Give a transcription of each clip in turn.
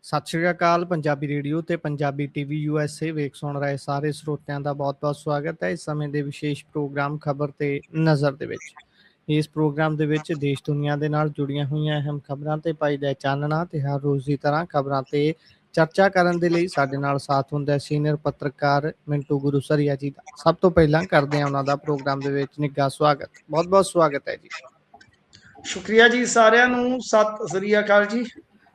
ਸਤਿ ਸ਼੍ਰੀ ਅਕਾਲ। ਪੰਜਾਬੀ ਰੇਡੀਓ ਤੇ Punjabi TV USA ਵੇਖ ਸੁਣ ਰਹੇ ਸਾਰੇ ਸਰੋਤਿਆਂ ਦਾ ਬਹੁਤ-ਬਹੁਤ ਸਵਾਗਤ ਹੈ। ਇਸ ਸਮੇਂ ਦੇ ਵਿਸ਼ੇਸ਼ ਪ੍ਰੋਗਰਾਮ ਖਬਰ ਤੇ ਨਜ਼ਰ ਦੇ ਵਿੱਚ। ਇਸ ਪ੍ਰੋਗਰਾਮ ਦੇ ਵਿੱਚ ਦੇਸ਼ ਦੁਨੀਆ ਦੇ ਨਾਲ ਜੁੜੀਆਂ ਹੋਈਆਂ ਅਹਿਮ ਖਬਰਾਂ ਤੇ ਪਾਈਦਾ ਚਾਨਣਾ ਤੇ ਹਰ ਰੋਜ਼ ਦੀ ਤਰ੍ਹਾਂ ਖਬਰਾਂ ਤੇ ਚਰਚਾ ਕਰਨ ਦੇ ਲਈ ਸਾਡੇ ਨਾਲ ਸਾਥ ਹੁੰਦਾ ਹੈ ਸੀਨੀਅਰ ਪੱਤਰਕਾਰ ਮਿੰਟੂ ਗੁਰੂਸਰੀਆ ਜੀ ਦਾ। ਸਭ ਤੋਂ ਪਹਿਲਾਂ ਕਰਦੇ ਹਾਂ ਉਹਨਾਂ ਦਾ ਪ੍ਰੋਗਰਾਮ ਦੇ ਵਿੱਚ ਨਿੱਘਾ ਸਵਾਗਤ। ਬਹੁਤ-ਬਹੁਤ ਸਵਾਗਤ ਹੈ ਜੀ। ਸ਼ੁਕਰੀਆ ਜੀ ਸਾਰਿਆਂ ਨੂੰ। ਸਤਿ ਸ੍ਰੀ ਅਕਾਲ ਜੀ।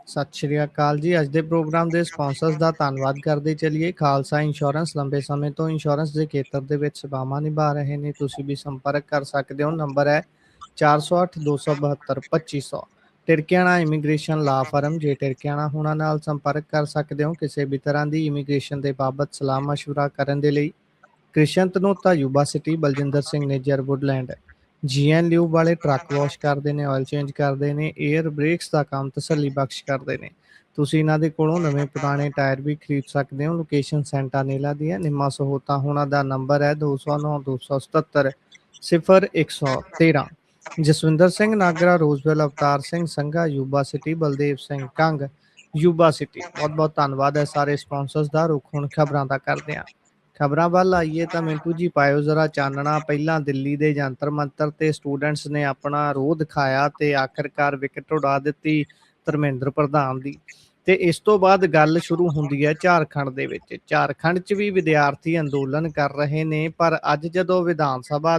ਸਤਿ ਸ਼੍ਰੀ ਅਕਾਲ ਜੀ। ਅੱਜ ਦੇ ਪ੍ਰੋਗਰਾਮ ਦੇ ਸਪਾਂਸਰਸ ਦਾ ਧੰਨਵਾਦ ਕਰਦੇ ਚੱਲੀਏ। ਖਾਲਸਾ ਇੰਸ਼ੋਰੈਂਸ ਲੰਬੇ ਸਮੇਂ ਤੋਂ ਇੰਸ਼ੋਰੈਂਸ ਦੇ ਖੇਤਰ ਦੇ ਵਿੱਚ ਸੇਵਾਵਾਂ ਨਿਭਾ ਰਹੇ ਨੇ। ਤੁਸੀਂ ਵੀ ਸੰਪਰਕ ਕਰ ਸਕਦੇ ਹੋ। ਨੰਬਰ ਹੈ 408 272 2500। ਟਿਰਕਿਆਣਾ ਇਮੀਗ੍ਰੇਸ਼ਨ ਲਾ ਫਰਮ। ਜੇ ਟਿਰਕਿਆਣਾ ਹੋਣਾ ਨਾਲ ਸੰਪਰਕ ਕਰ ਸਕਦੇ ਹੋ ਕਿਸੇ ਵੀ ਤਰ੍ਹਾਂ ਦੀ ਇਮੀਗ੍ਰੇਸ਼ਨ ਦੇ ਬਾਬਤ ਸਲਾਹ ਮਸ਼ਵਰਾ ਕਰਨ ਦੇ ਲਈ। Krishan Dhanota Yuba City Baljinder Singh Nejar Woodland. ਜੀਐਨ ਲਿਊ ਵਾਲੇ ਟਰੱਕ ਵਾਸ਼ ਕਰਦੇ ਨੇ, ਆਇਲ ਚੇਂਜ ਕਰਦੇ ਨੇ, 에ਅਰ ਬ੍ਰੇਕਸ ਦਾ ਕੰਮ ਤਸੱਲੀ ਬਖਸ਼ ਕਰਦੇ ਨੇ। ਤੁਸੀਂ ਇਹਨਾਂ ਦੇ ਕੋਲੋਂ ਨਵੇਂ ਪੁਰਾਣੇ ਟਾਇਰ ਵੀ ਖਰੀਦ ਸਕਦੇ ਹੋ। ਲੋਕੇਸ਼ਨ ਸੈਂਟਾ ਨੇਲਾ ਦੀ ਹੈ। ਨਿੰਮਾ ਸਹੋਤਾ ਹੋਣਾ ਦਾ ਨੰਬਰ ਹੈ 209 277 0113। Jaswinder Singh Nagra, Roseville, Avtar Singh Sangha Yuba City, Baldev Singh Kang Yuba City. ਬਹੁਤ ਬਹੁਤ ਧੰਨਵਾਦ ਹੈ ਸਾਰੇ ਸਪਾਂਸਰਸ ਦਾ। ਰੁੱਖ ਹੁਣ ਖਬਰਾਂ ਦਾ ਕਰਦੇ ਹਾਂ। ਖਬਰਾਂ ਵੱਲ ਆਈਏ ਤਾਂ ਮਿੰਟੂ ਜੀ ਪਾਇਓ ਜ਼ਰਾ ਚਾਨਣਾ। ਪਹਿਲਾਂ ਦਿੱਲੀ ਦੇ ਜੰਤਰ ਮੰਤਰ ਤੇ ਸਟੂਡੈਂਟਸ ਨੇ ਆਪਣਾ ਰੋਹ ਦਿਖਾਇਆ ਤੇ ਆਖਿਰਕਾਰ ਵਿਕਟ ਉਡਾ ਦਿੱਤੀ ਧਰਮਿੰਦਰ ਪ੍ਰਧਾਨ ਦੀ। ਤੇ ਇਸ ਤੋਂ ਬਾਅਦ ਗੱਲ ਸ਼ੁਰੂ ਹੁੰਦੀ ਹੈ ਝਾਰਖੰਡ ਦੇ ਵਿੱਚ। ਝਾਰਖੰਡ 'ਚ ਵੀ ਵਿਦਿਆਰਥੀ ਅੰਦੋਲਨ ਕਰ ਰਹੇ ਨੇ, ਪਰ ਅੱਜ ਜਦੋਂ ਵਿਧਾਨ ਸਭਾ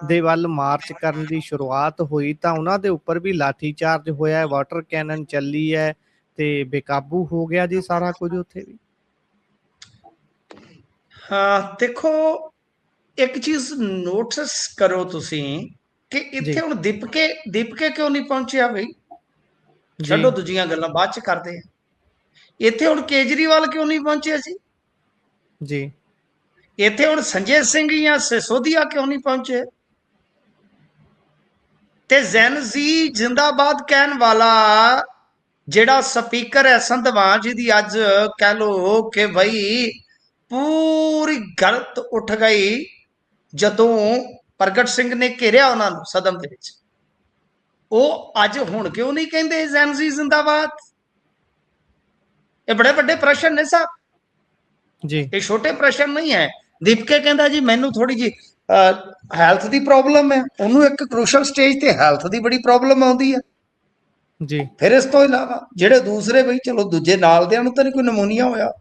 ਦੇ ਵੱਲ ਮਾਰਚ ਕਰਨ ਦੀ ਸ਼ੁਰੂਆਤ ਹੋਈ ਤਾਂ ਉਹਨਾਂ ਦੇ ਉੱਪਰ ਵੀ ਲਾਠੀ ਚਾਰਜ ਹੋਇਆ, ਵਾਟਰ ਕੈਨਨ ਚੱਲੀ ਹੈ ਤੇ ਬੇਕਾਬੂ ਹੋ ਗਿਆ ਜੀ ਸਾਰਾ ਕੁਝ ਉੱਥੇ ਵੀ। ਹਾਂ ਦੇਖੋ, ਇੱਕ ਚੀਜ਼ ਨੋਟਿਸ ਕਰੋ ਤੁਸੀਂ ਕਿ ਇੱਥੇ ਹੁਣ ਦੀਪਕੇ ਕਿਉਂ ਨਹੀਂ ਪਹੁੰਚਿਆ ਬਈ। ਛੱਡੋ ਦੂਜੀਆਂ ਗੱਲਾਂ ਬਾਅਦ ਚ ਕਰਦੇ ਆ। ਇੱਥੇ ਹੁਣ ਕੇਜਰੀਵਾਲ ਕਿਉਂ ਨਹੀਂ ਪਹੁੰਚਿਆ ਜੀ। ਇੱਥੇ ਹੁਣ ਸੰਜੇ ਸਿੰਘ ਜਾਂ ਸਿਸੋਦੀਆ ਕਿਉਂ ਨਹੀਂ ਪਹੁੰਚੇ। ਤੇ ਜ਼ੈਨ ਜ਼ੀ ਜਿੰਦਾਬਾਦ ਕਹਿਣ ਵਾਲਾ ਜਿਹੜਾ ਸਪੀਕਰ ਹੈ ਸੰਧਵਾਂ, ਜਿਹਦੀ ਅੱਜ ਕਹਿ ਲੋ ਕਿ ਬਈ ਪੂਰੀ ਗਲਤ ਉੱਠ ਗਈ ਜਦੋਂ ਪ੍ਰਗਟ ਸਿੰਘ ਨੇ ਘੇਰਿਆ ਉਹਨਾਂ ਨੂੰ ਸਦਨ ਦੇ ਵਿੱਚ। ਉਹ ਅੱਜ ਹੁਣ ਕਿਉਂ ਨਹੀਂ ਕਹਿੰਦੇ ਜ਼ੈਨ ਜ਼ੀ ਜਿੰਦਾਬਾਦ। ਇਹ ਬੜੇ ਵੱਡੇ ਪ੍ਰਸ਼ਨ ਨੇ ਸਾਹਿਬ ਜੀ, ਇਹ ਛੋਟੇ ਪ੍ਰਸ਼ਨ ਨਹੀਂ ਹੈ। ਦੀਪਕੇ ਕਹਿੰਦਾ ਜੀ ਮੈਨੂੰ ਥੋੜੀ ਜੀ ਹੈਲਥ ਦੀ ਪ੍ਰੋਬਲਮ ਹੈ। ਉਹਨੂੰ ਇੱਕ ਕ੍ਰੂਸ਼ਲ ਸਟੇਜ ਤੇ ਹੈਲਥ ਦੀ ਬੜੀ ਪ੍ਰੋਬਲਮ ਆਉਂਦੀ ਹੈ ਜੀ। ਫਿਰ ਇਸ ਤੋਂ ਇਲਾਵਾ ਜਿਹੜੇ ਦੂਸਰੇ ਬਈ ਚਲੋ ਦੂਜੇ ਨਾਲ ਦੇ ਨੂੰ ਤਾਂ ਨਹੀਂ ਕੋਈ ਨਮੂਨੀਆ ਹੋਇਆ,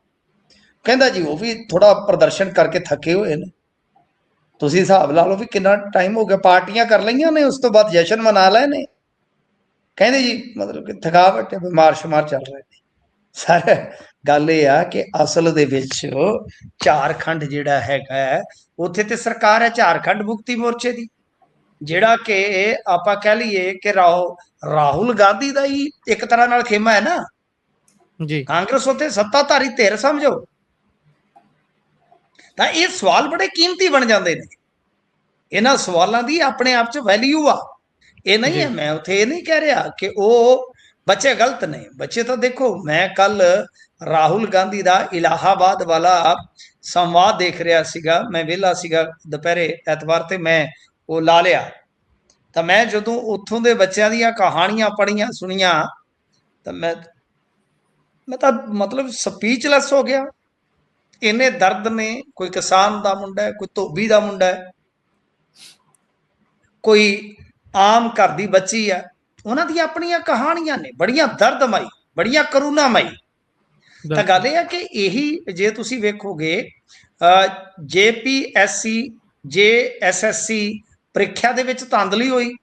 ਕਹਿੰਦਾ ਜੀ ਉਹ ਵੀ ਥੋੜਾ ਪ੍ਰਦਰਸ਼ਨ ਕਰਕੇ ਥੱਕੇ ਹੋਏ ਨੇ। ਤੁਸੀਂ ਹਿਸਾਬ ਲਾ ਲਓ ਵੀ ਕਿੰਨਾ ਟਾਈਮ ਹੋ ਗਿਆ, ਪਾਰਟੀਆਂ ਕਰ ਲਈਆਂ ਨੇ, ਉਸ ਤੋਂ ਬਾਅਦ ਜਸ਼ਨ ਮਨਾ ਲਏ ਨੇ। ਕਹਿੰਦੇ ਜੀ ਮਤਲਬ ਕਿ ਥਕਾਵਟ ਹੈ, ਬਿਮਾਰ ਸ਼ਮਾਰ ਚੱਲ ਰਹੇ ਨੇ। ਸਰ ਗੱਲ ਇਹ ਆ ਕਿ ਅਸਲ ਦੇ ਵਿੱਚ ਝਾਰਖੰਡ ਜਿਹੜਾ ਹੈਗਾ ਉੱਥੇ ਤੇ ਸਰਕਾਰ ਹੈ ਝਾਰਖੰਡ ਮੁਕਤੀ ਮੋਰਚੇ ਦੀ, ਜਿਹੜਾ ਕਿ ਆਪਾਂ ਕਹਿ ਲਈਏ ਕਿ ਰਾਹੁਲ ਗਾਂਧੀ ਦਾ ਹੀ ਇੱਕ ਤਰ੍ਹਾਂ ਨਾਲ ਖੇਮਾ ਹੈ ਨਾ ਜੀ। ਕਾਂਗਰਸ ਉੱਥੇ ਸੱਤਾਧਾਰੀ ਧਿਰ ਸਮਝੋ। ਤਾਂ ਇਹ ਸਵਾਲ ਬੜੇ ਕੀਮਤੀ ਬਣ ਜਾਂਦੇ ਨੇ। ਇਹਨਾਂ ਸਵਾਲਾਂ ਦੀ ਆਪਣੇ ਆਪ 'ਚ ਵੈਲਿਊ ਆ। ਇਹ ਨਹੀਂ ਹੈ, ਮੈਂ ਉੱਥੇ ਇਹ ਨਹੀਂ ਕਹਿ ਰਿਹਾ ਕਿ ਉਹ ਬੱਚੇ ਗਲਤ ਨੇ। ਬੱਚੇ ਤਾਂ ਦੇਖੋ, ਮੈਂ ਕੱਲ ਰਾਹੁਲ ਗਾਂਧੀ ਦਾ ਇਲਾਹਾਬਾਦ ਵਾਲਾ ਸੰਵਾਦ ਦੇਖ ਰਿਹਾ ਸੀਗਾ। ਮੈਂ ਵਿਹਲਾ ਸੀਗਾ ਦੁਪਹਿਰੇ ਐਤਵਾਰ ਤੇ ਮੈਂ ਉਹ ਲਾ ਲਿਆ। ਤਾਂ ਮੈਂ ਜਦੋਂ ਉੱਥੋਂ ਦੇ ਬੱਚਿਆਂ ਦੀਆਂ ਕਹਾਣੀਆਂ ਪੜ੍ਹੀਆਂ ਸੁਣੀਆਂ ਤਾਂ ਮੈਂ ਤਾਂ ਮਤਲਬ ਸਪੀਚਲੈਸ ਹੋ ਗਿਆ। ਇੰਨੇ ਦਰਦ ਨੇ। ਕੋਈ ਕਿਸਾਨ ਦਾ ਮੁੰਡਾ ਹੈ, ਕੋਈ ਧੋਬੀ ਦਾ ਮੁੰਡਾ ਹੈ, ਕੋਈ ਆਮ ਘਰ ਦੀ ਬੱਚੀ ਹੈ। ਉਹਨਾਂ ਦੀਆਂ ਆਪਣੀਆਂ ਕਹਾਣੀਆਂ ਨੇ ਬੜੀਆਂ ਦਰਦਮਈ, ਬੜੀਆਂ ਕਰੁਣਾਮਈ। ਤਾਂ ਗੱਲ ਇਹ ਹੈ ਕਿ ਇਹੀ ਜੇ ਤੁਸੀਂ ਵੇਖੋਗੇ JPSC JSSC ਪ੍ਰੀਖਿਆ ਦੇ ਵਿੱਚ ਧਾਂਦਲੀ ਹੋਈ,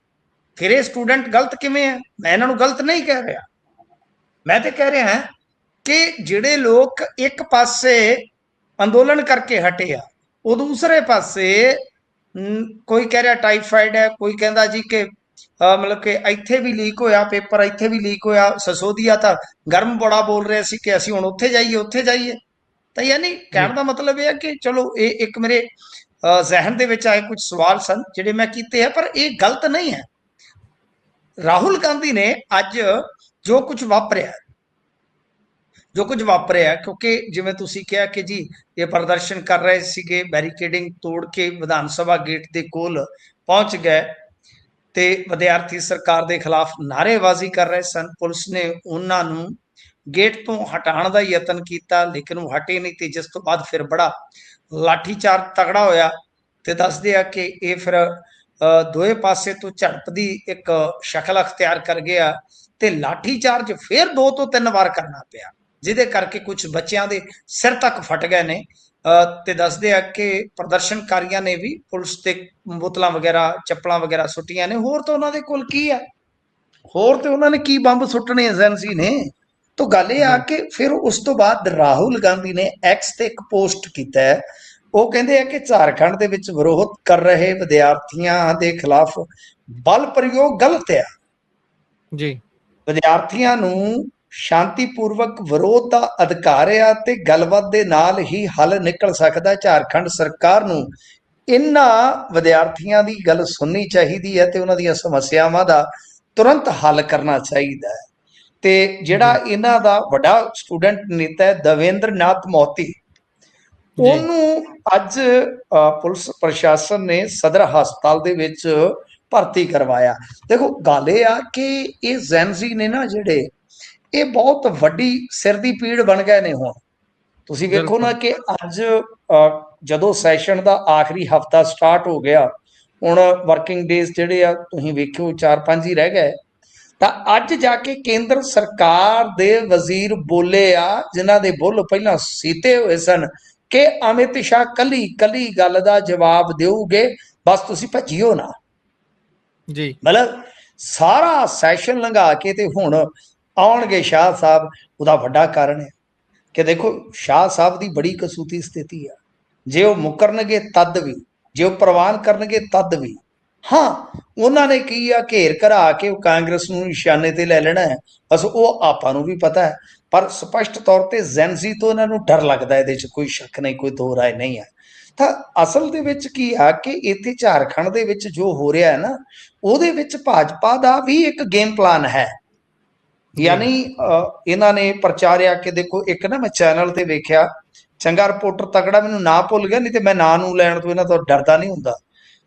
ਫਿਰ ਇਹ ਸਟੂਡੈਂਟ ਗਲਤ ਕਿਵੇਂ ਹੈ? ਮੈਂ ਇਹਨਾਂ ਨੂੰ ਗਲਤ ਨਹੀਂ ਕਹਿ ਰਿਹਾ। ਮੈਂ ਤੇ ਕਹਿ ਰਿਹਾ ਕਿ ਜਿਹੜੇ ਲੋਕ ਇੱਕ ਪਾਸੇ ਅੰਦੋਲਨ ਕਰਕੇ ਹਟੇ ਆ, ਉਹ ਦੂਸਰੇ ਪਾਸੇ ਕੋਈ ਕਹਿ ਰਿਹਾ ਟਾਈਫਾਈਡ ਹੈ, ਕੋਈ ਕਹਿੰਦਾ ਜੀ ਕਿ ਮਤਲਬ ਕਿ ਇੱਥੇ ਵੀ ਲੀਕ ਹੋਇਆ ਪੇਪਰ, ਇੱਥੇ ਵੀ ਲੀਕ ਹੋਇਆ। ਸਿਸੋਦੀਆ ਤਾਂ ਗਰਮ ਬੜਾ ਬੋਲ ਰਿਹਾ ਸੀ ਕਿ ਅਸੀਂ ਹੁਣ ਉੱਥੇ ਜਾਈਏ ਉੱਥੇ ਜਾਈਏ। ਤਾਂ ਯਾਨੀ ਕਹਿਣ ਦਾ ਮਤਲਬ ਇਹ ਹੈ ਕਿ ਚਲੋ ਇਹ ਇੱਕ ਮੇਰੇ ਜ਼ਹਿਨ ਦੇ ਵਿੱਚ ਆਏ ਕੁਝ ਸਵਾਲ ਸਨ ਜਿਹੜੇ ਮੈਂ ਕੀਤੇ ਆ, ਪਰ ਇਹ ਗਲਤ ਨਹੀਂ ਹੈ। ਰਾਹੁਲ ਗਾਂਧੀ ਨੇ ਅੱਜ ਜੋ ਕੁਝ ਵਾਪਰਿਆ ਕਿਉਂਕਿ ਜਿਵੇਂ ਤੁਸੀਂ ਕਿਹਾ ਕਿ ਜੀ ਇਹ ਪ੍ਰਦਰਸ਼ਨ ਕਰ ਰਹੇ ਸੀਗੇ, ਬੈਰੀਕੇਡਿੰਗ ਤੋੜ ਕੇ ਵਿਧਾਨ ਸਭਾ ਗੇਟ ਦੇ ਕੋਲ ਪਹੁੰਚ ਗਏ ਤੇ ਵਿਦਿਆਰਥੀ ਸਰਕਾਰ ਦੇ ਖਿਲਾਫ ਨਾਅਰੇਬਾਜ਼ੀ ਕਰ ਰਹੇ ਸਨ। ਪੁਲਿਸ ਨੇ ਉਹਨਾਂ ਨੂੰ ਗੇਟ ਤੋਂ ਹਟਾਉਣ ਦਾ ਯਤਨ ਕੀਤਾ, ਲੇਕਿਨ ਉਹ ਹਟੇ ਨਹੀਂ, ਤੇ ਜਿਸ ਤੋਂ ਬਾਅਦ ਫਿਰ ਬੜਾ ਲਾਠੀਚਾਰਜ ਤਗੜਾ ਹੋਇਆ। ਤੇ ਦੱਸਦੇ ਆ ਕਿ ਇਹ ਫਿਰ ਦੋਵੇਂ ਪਾਸੇ ਤੋਂ ਝੜਪ ਦੀ ਇੱਕ ਸ਼ਕਲ ਅਖਤਿਆਰ ਕਰ ਗਿਆ, ਤੇ ਲਾਠੀਚਾਰਜ ਫਿਰ 2 ਤੋਂ 3 ਵਾਰ ਕਰਨਾ ਪਿਆ, ਜਿਹਦੇ ਕਰਕੇ ਕੁਝ ਬੱਚਿਆਂ ਦੇ ਸਿਰ ਤੱਕ ਫਟ ਗਏ ਨੇ। ਤੇ ਦੱਸਦੇ ਆ ਕਿ ਪ੍ਰਦਰਸ਼ਨਕਾਰੀਆਂ ਨੇ ਵੀ ਪੁਲਿਸ ਤੇ ਬੋਤਲਾਂ ਵਗੈਰਾ, ਚੱਪਲਾਂ ਵਗੈਰਾ ਸੁੱਟੀਆਂ ਨੇ। ਹੋਰ ਤਾਂ ਉਹਨਾਂ ਦੇ ਕੋਲ ਕੀ ਆ, ਹੋਰ ਤੇ ਉਹਨਾਂ ਨੇ ਕੀ ਬੰਬ ਸੁੱਟਣੇ ਏਜੰਸੀ ਨੇ। ਤਾਂ ਗੱਲ ਇਹ ਆ ਜੀ ਕਿ ਫਿਰ ਉਸ ਤੋਂ ਬਾਅਦ ਰਾਹੁਲ ਗਾਂਧੀ ਨੇ ਐਕਸ ਤੇ ਇੱਕ ਪੋਸਟ ਕੀਤਾ ਹੈ। ਉਹ ਕਹਿੰਦੇ ਆ ਕਿ ਝਾਰਖੰਡ ਦੇ ਵਿੱਚ ਵਿਰੋਧ ਕਰ ਰਹੇ ਵਿਦਿਆਰਥੀਆਂ ਦੇ ਖਿਲਾਫ ਬਲ ਪ੍ਰਯੋਗ ਗਲਤ ਆ। ਜੀ ਵਿਦਿਆਰਥੀਆਂ ਨੂੰ ਸ਼ਾਂਤੀਪੂਰਵਕ ਵਿਰੋਧ ਦਾ ਅਧਿਕਾਰ ਆ ਤੇ ਗੱਲਬਾਤ ਦੇ ਨਾਲ ਹੀ ਹੱਲ ਨਿਕਲ ਸਕਦਾ। ਝਾਰਖੰਡ ਸਰਕਾਰ ਨੂੰ ਇਹਨਾਂ ਵਿਦਿਆਰਥੀਆਂ ਦੀ ਗੱਲ ਸੁਣਨੀ ਚਾਹੀਦੀ ਹੈ ਤੇ ਉਹਨਾਂ ਦੀਆਂ ਸਮੱਸਿਆਵਾਂ ਦਾ ਤੁਰੰਤ ਹੱਲ ਕਰਨਾ ਚਾਹੀਦਾ ਹੈ। ਤੇ ਜਿਹੜਾ ਜੀ ਇਹਨਾਂ ਦਾ ਵੱਡਾ ਸਟੂਡੈਂਟ ਨੇਤਾ ਹੈ ਦਵਿੰਦਰ ਨਾਥ ਮੋਤੀ, ਜੀ ਉਹਨੂੰ ਅੱਜ ਪੁਲਿਸ ਪ੍ਰਸ਼ਾਸਨ ਨੇ ਸਦਰ ਹਸਪਤਾਲ ਦੇ ਵਿੱਚ ਭਰਤੀ ਕਰਵਾਇਆ। ਦੇਖੋ ਗੱਲ ਇਹ ਆ ਕਿ ਇਹ ਜ਼ੈਨਜ਼ੀ ਨੇ ਨਾ ਜਿਹੜੇ, ਇਹ ਬਹੁਤ ਵੱਡੀ ਸਿਰ ਦੀ ਪੀੜ ਬਣ ਗਏ ਨੇ। ਹੁਣ ਤੁਸੀਂ ਵੇਖੋ ਨਾ ਬਿਲਕੁਲ ਕਿ ਅੱਜ ਜਦੋਂ ਸੈਸ਼ਨ ਦਾ ਆਖਰੀ ਹਫਤਾ ਸਟਾਰਟ ਹੋ ਗਿਆ, ਹੁਣ ਵਰਕਿੰਗ ਡੇਜ਼ ਜਿਹੜੇ ਆ ਤੁਸੀਂ ਵੇਖਿਓ 4-5 ਹੀ ਰਹਿ ਗਏ, ਤਾਂ ਅੱਜ ਜਾ ਕੇ ਕੇਂਦਰ ਸਰਕਾਰ ਦੇ ਵਜ਼ੀਰ ਬੋਲੇ ਆ, ਜਿਨ੍ਹਾਂ ਦੇ ਬੁੱਲ ਪਹਿਲਾਂ ਸੀਤੇ ਹੋਏ ਸਨ ਕਿ ਅਮਿਤ ਸ਼ਾਹ ਕੱਲੀ ਕੱਲੀ ਗੱਲ ਦਾ ਜਵਾਬ ਦਿਓਗੇ, ਬਸ ਤੁਸੀਂ ਭੱਜਿਓ ਨਾ। ਜੀ ਮਤਲਬ ਸਾਰਾ ਸੈਸ਼ਨ ਲੰਘਾ ਕੇ ਤੇ ਹੁਣ ਆਉਣਗੇ ਸ਼ਾਹ ਸਾਹਿਬ। ਉਹਦਾ ਵੱਡਾ ਕਾਰਨ ਹੈ ਕਿ ਦੇਖੋ ਸ਼ਾਹ ਸਾਹਿਬ ਦੀ ਬੜੀ ਕਸੂਤੀ ਸਥਿਤੀ ਆ। ਜੇ ਉਹ ਮੁਕਰਨਗੇ ਤਦ ਵੀ, ਜੇ ਉਹ ਪ੍ਰਵਾਨ ਕਰਨਗੇ ਤਦ ਵੀ। ਹਾਂ, ਉਹਨਾਂ ਨੇ ਕੀ ਆ, ਘੇਰ ਘਰਾ ਕੇ ਉਹ ਕਾਂਗਰਸ ਨੂੰ ਨਿਸ਼ਾਨੇ ਤੇ ਲੈ ਲੈਣਾ ਹੈ, ਬਸ ਉਹ ਆਪਾਂ ਨੂੰ ਵੀ ਪਤਾ ਹੈ। ਪਰ ਸਪਸ਼ਟ ਤੌਰ ਤੇ ਜ਼ੈਨਜ਼ੀ ਤੋਂ ਇਹਨਾਂ ਨੂੰ ਡਰ ਲੱਗਦਾ, ਇਹਦੇ 'ਚ ਕੋਈ ਸ਼ੱਕ ਨਹੀਂ, ਕੋਈ ਦੋ ਰਾਏ ਨਹੀਂ ਹੈ। ਤਾਂ ਅਸਲ ਦੇ ਵਿੱਚ ਕੀ ਆ ਕਿ ਇੱਥੇ ਝਾਰਖੰਡ ਦੇ ਵਿੱਚ ਜੋ ਹੋ ਰਿਹਾ ਹੈ ਨਾ, ਉਹਦੇ ਵਿੱਚ ਭਾਜਪਾ ਦਾ ਵੀ ਇੱਕ ਗੇਮ ਪਲਾਨ ਹੈ। ਜੀ ਯਾਨੀ ਇਹਨਾਂ ਨੇ ਪ੍ਰਚਾਰਿਆ ਕਿ ਦੇਖੋ, ਇੱਕ ਨਾ ਮੈਂ ਚੈਨਲ ਤੇ ਵੇਖਿਆ, ਚੰਗਾ ਰਿਪੋਰਟਰ ਤਕੜਾ, ਮੈਨੂੰ ਨਾਂ ਭੁੱਲ ਗਿਆ, ਨਹੀਂ ਤੇ ਮੈਂ ਨਾਂ ਨੂੰ ਲੈਣ ਤੋਂ ਇਹਨਾਂ ਤੋਂ ਡਰਦਾ ਨਹੀਂ ਹੁੰਦਾ।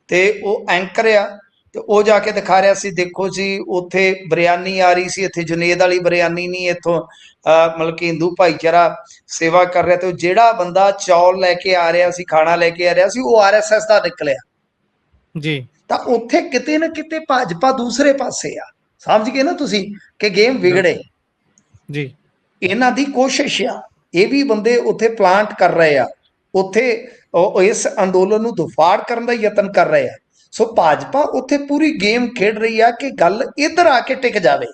ਤੇ ਉਹ ਐਂਕਰ ਆ, ਤੇ ਉਹ ਜਾ ਕੇ ਦਿਖਾ ਰਿਹਾ ਸੀ, ਦੇਖੋ ਜੀ ਉੱਥੇ ਬਿਰਿਆਨੀ ਆ ਰਹੀ ਸੀ, ਇੱਥੇ ਜੁਨੇਦ ਵਾਲੀ ਬਿਰਿਆਨੀ ਨਹੀਂ, ਇੱਥੋਂ ਮਤਲਬ ਕਿ ਹਿੰਦੂ ਭਾਈਚਾਰਾ ਸੇਵਾ ਕਰ ਰਿਹਾ। ਤੇ ਜਿਹੜਾ ਬੰਦਾ ਚੌਲ ਲੈ ਕੇ ਆ ਰਿਹਾ ਸੀ, ਖਾਣਾ ਲੈ ਕੇ ਆ ਰਿਹਾ ਸੀ, ਉਹ ਆਰਐਸਐਸ ਦਾ ਨਿਕਲਿਆ। ਜੀ ਤਾਂ ਉੱਥੇ ਕਿਤੇ ਨਾ ਕਿਤੇ ਭਾਜਪਾ ਦੂਸਰੇ ਪਾਸੇ ਆ। ਸਮਝ ਗਏ ਨਾ ਤੁਸੀਂ ਕਿ ਗੇਮ ਵਿਗੜੇ। ਬਿਲਕੁਲ ਜੀ ਇਹਨਾਂ ਦੀ ਕੋਸ਼ਿਸ਼ ਆ, ਇਹ ਵੀ ਬੰਦੇ ਉੱਥੇ ਪਲਾਂਟ ਕਰ ਰਹੇ ਆ, ਉੱਥੇ ਇਸ ਅੰਦੋਲਨ ਨੂੰ ਦੁਫਾੜ ਕਰਨ ਦਾ ਯਤਨ ਕਰ ਰਹੇ ਆ। ਸੋ ਭਾਜਪਾ ਉੱਥੇ ਪੂਰੀ ਗੇਮ ਖੇਡ ਰਹੀ ਆ ਕਿ ਗੱਲ ਇੱਧਰ ਆ ਕੇ ਟਿਕ ਜਾਵੇ।